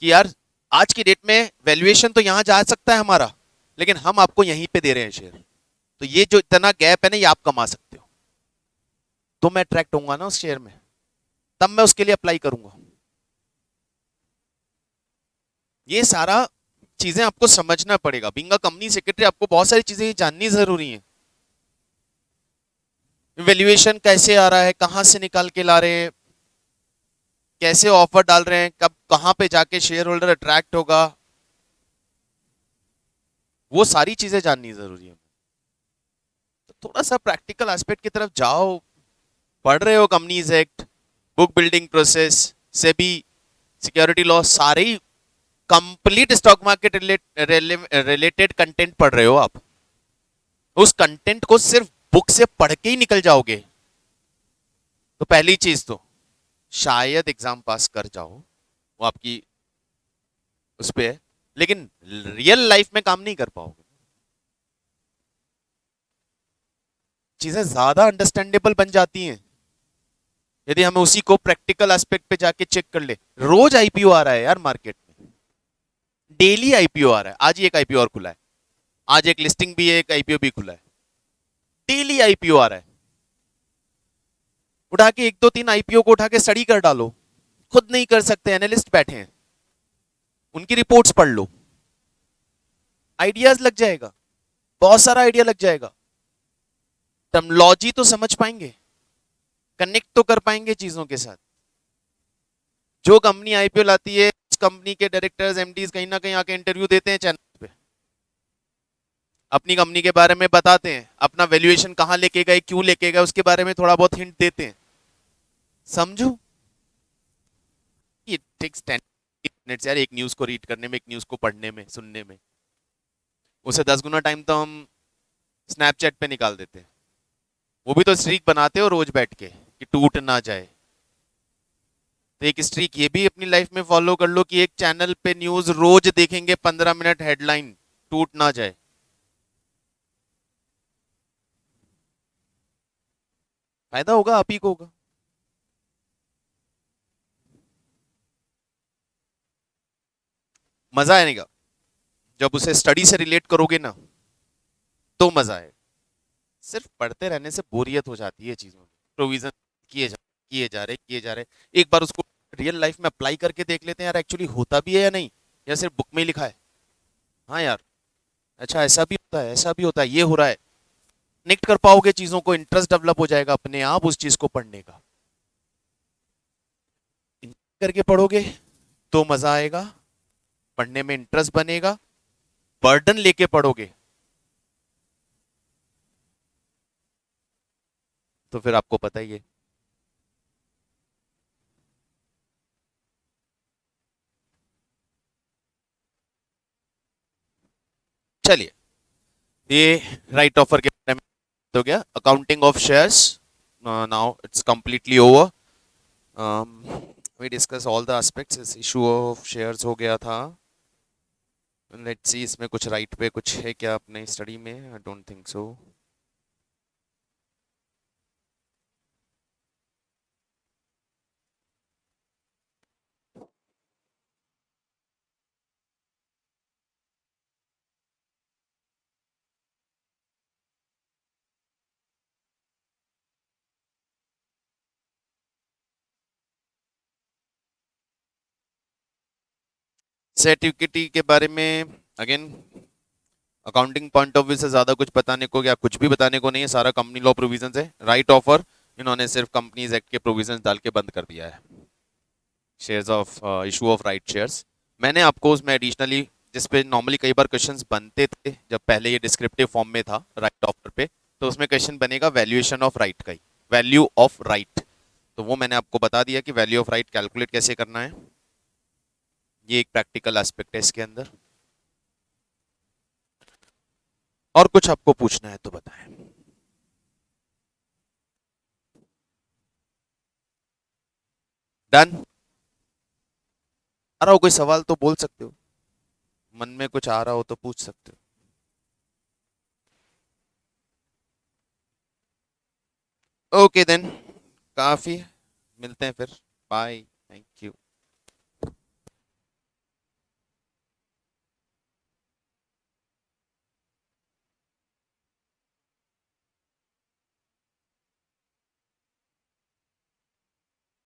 कि यार आज की डेट में वैल्यूएशन तो यहां जा सकता है हमारा, लेकिन हम आपको यहीं पे दे रहे हैं शेयर, तो ये जो इतना गैप है ना ये आप कमा सकते हो, तो मैं अट्रैक्ट होऊंगा ना उस शेयर में, तब मैं उसके लिए अप्लाई करूंगा। ये सारा चीजें आपको समझना पड़ेगा। बीइंग अ कंपनी सेक्रेटरी आपको बहुत सारी चीजें जाननी जरूरी है। वैल्यूएशन कैसे आ रहा है, कहां से निकाल के ला रहे हैं, कैसे ऑफर डाल रहे हैं, कब कहां पे जाके शेयर होल्डर अट्रैक्ट होगा, वो सारी चीजें जाननी जरूरी है। तो थोड़ा सा प्रैक्टिकल एस्पेक्ट की तरफ जाओ। पढ़ रहे हो companies act, book building process, SEBI, security law, सारे complete stock market related content पढ़ रहे हो आप। उस कंटेंट को सिर्फ बुक से पढ़ के ही निकल जाओगे तो पहली चीज तो शायद एग्जाम पास कर जाओ, वो आपकी उस पे है, लेकिन रियल लाइफ में काम नहीं कर पाओगे। चीजें ज्यादा अंडरस्टैंडेबल बन जाती हैं यदि हमें उसी को प्रैक्टिकल एस्पेक्ट पे जाके चेक कर ले। रोज आईपीओ आ रहा है यार मार्केट में, डेली आईपीओ आ रहा है। आज ही एक आईपीओ और खुला है, आज एक लिस्टिंग भी है, एक आईपीओ भी खुला है, डेली आईपीओ आ रहा है। उठा के 1 2 3 आईपीओ को उठा के स्टडी कर डालो, खुद नहीं कर सकते, एनालिस्ट बैठे हैं, उनकी रिपोर्ट्स पढ़ लो, आइडियाज लग जाएगा, बहुत सारा आइडिया लग जाएगा। टर्मोलॉजी तो समझ पाएंगे, कनेक्ट तो कर पाएंगे चीजों के साथ। जो कंपनी आईपीओ लाती है उस कंपनी के डायरेक्टर्स एमडीज कहीं ना कहीं आके इंटरव्यू देते हैं चैनल पे, अपनी कंपनी के बारे में बताते हैं, अपना वैल्यूएशन कहां लेके गए, क्यों लेके गए, उसके बारे में थोड़ा बहुत हिंट देते हैं। समझो, ये टेक्स 10 मिनट्स यार एक न्यूज को रीड करने में, एक न्यूज को पढ़ने में, सुनने में। उसे 10 गुना टाइम तो हम स्नैपचैट पे निकाल देते हैं, वो भी तो स्ट्रीक बनाते हो रोज बैठ के कि टूट ना जाए। तो एक स्ट्रीक ये भी अपनी लाइफ में फॉलो कर लो कि एक चैनल पे न्यूज रोज देखेंगे, 15 मिनट हेडलाइन, टूट ना जाए। फायदा होगा आप ही को होगा। मजा आएगा जब उसे स्टडी से रिलेट करोगे ना, तो मजा आएगा। सिर्फ पढ़ते रहने से बोरियत हो जाती है चीजों में। प्रोविजन किए जा रहे, एक बार उसको रियल लाइफ में अप्लाई करके देख लेते हैं यार एक्चुअली होता भी है या नहीं, या सिर्फ बुक में ही लिखा है। हाँ यार, अच्छा ऐसा भी होता है, ऐसा भी होता है, ये हो रहा है। कनेक्ट कर पाओगे चीजों को, इंटरेस्ट डेवलप हो जाएगा अपने आप उस चीज को पढ़ने का। करके पढ़ोगे तो मजा आएगा, पढ़ने में इंटरेस्ट बनेगा। बर्डन लेके पढ़ोगे तो फिर आपको पता ही है। चलिए, ये राइट ऑफर के बारे में हो गया। Accounting of shares, now it's completely over. We discuss all the aspects. Issue of shares हो गया था। लेट्स सी इसमें कुछ राइट पे कुछ है क्या अपने स्टडी में? I don't think so. Set equity के बारे में again accounting point of view से ज्यादा कुछ बताने को या कुछ भी बताने को नहीं है, सारा कंपनी लॉ प्रोविजंस है। राइट ऑफर इन्होंने सिर्फ कंपनीज एक्ट के प्रोविजंस डाल के बंद कर दिया है। Shares of issue of right shares मैंने आपको उसमें एडिशनली, जिस पे नॉर्मली कई बार क्वेश्चंस बनते थे जब पहले ये डिस्क्रिप्टिव फॉर्म में था राइट ऑफर पे, तो उसमें क्वेश्चन बनेगा वैल्यूएशन ऑफ राइट का ही, वैल्यू ऑफ राइट। तो वो मैंने आपको बता दिया कि वैल्यू ऑफ राइट कैलकुलेट कैसे करना है। ये एक प्रैक्टिकल एस्पेक्ट है इसके अंदर। और कुछ आपको पूछना है तो बताएं। डन। आ रहा हो कोई सवाल तो बोल सकते हो, मन में कुछ आ रहा हो तो पूछ सकते हो। ओके देन, काफी, मिलते हैं फिर। Bye, thank you.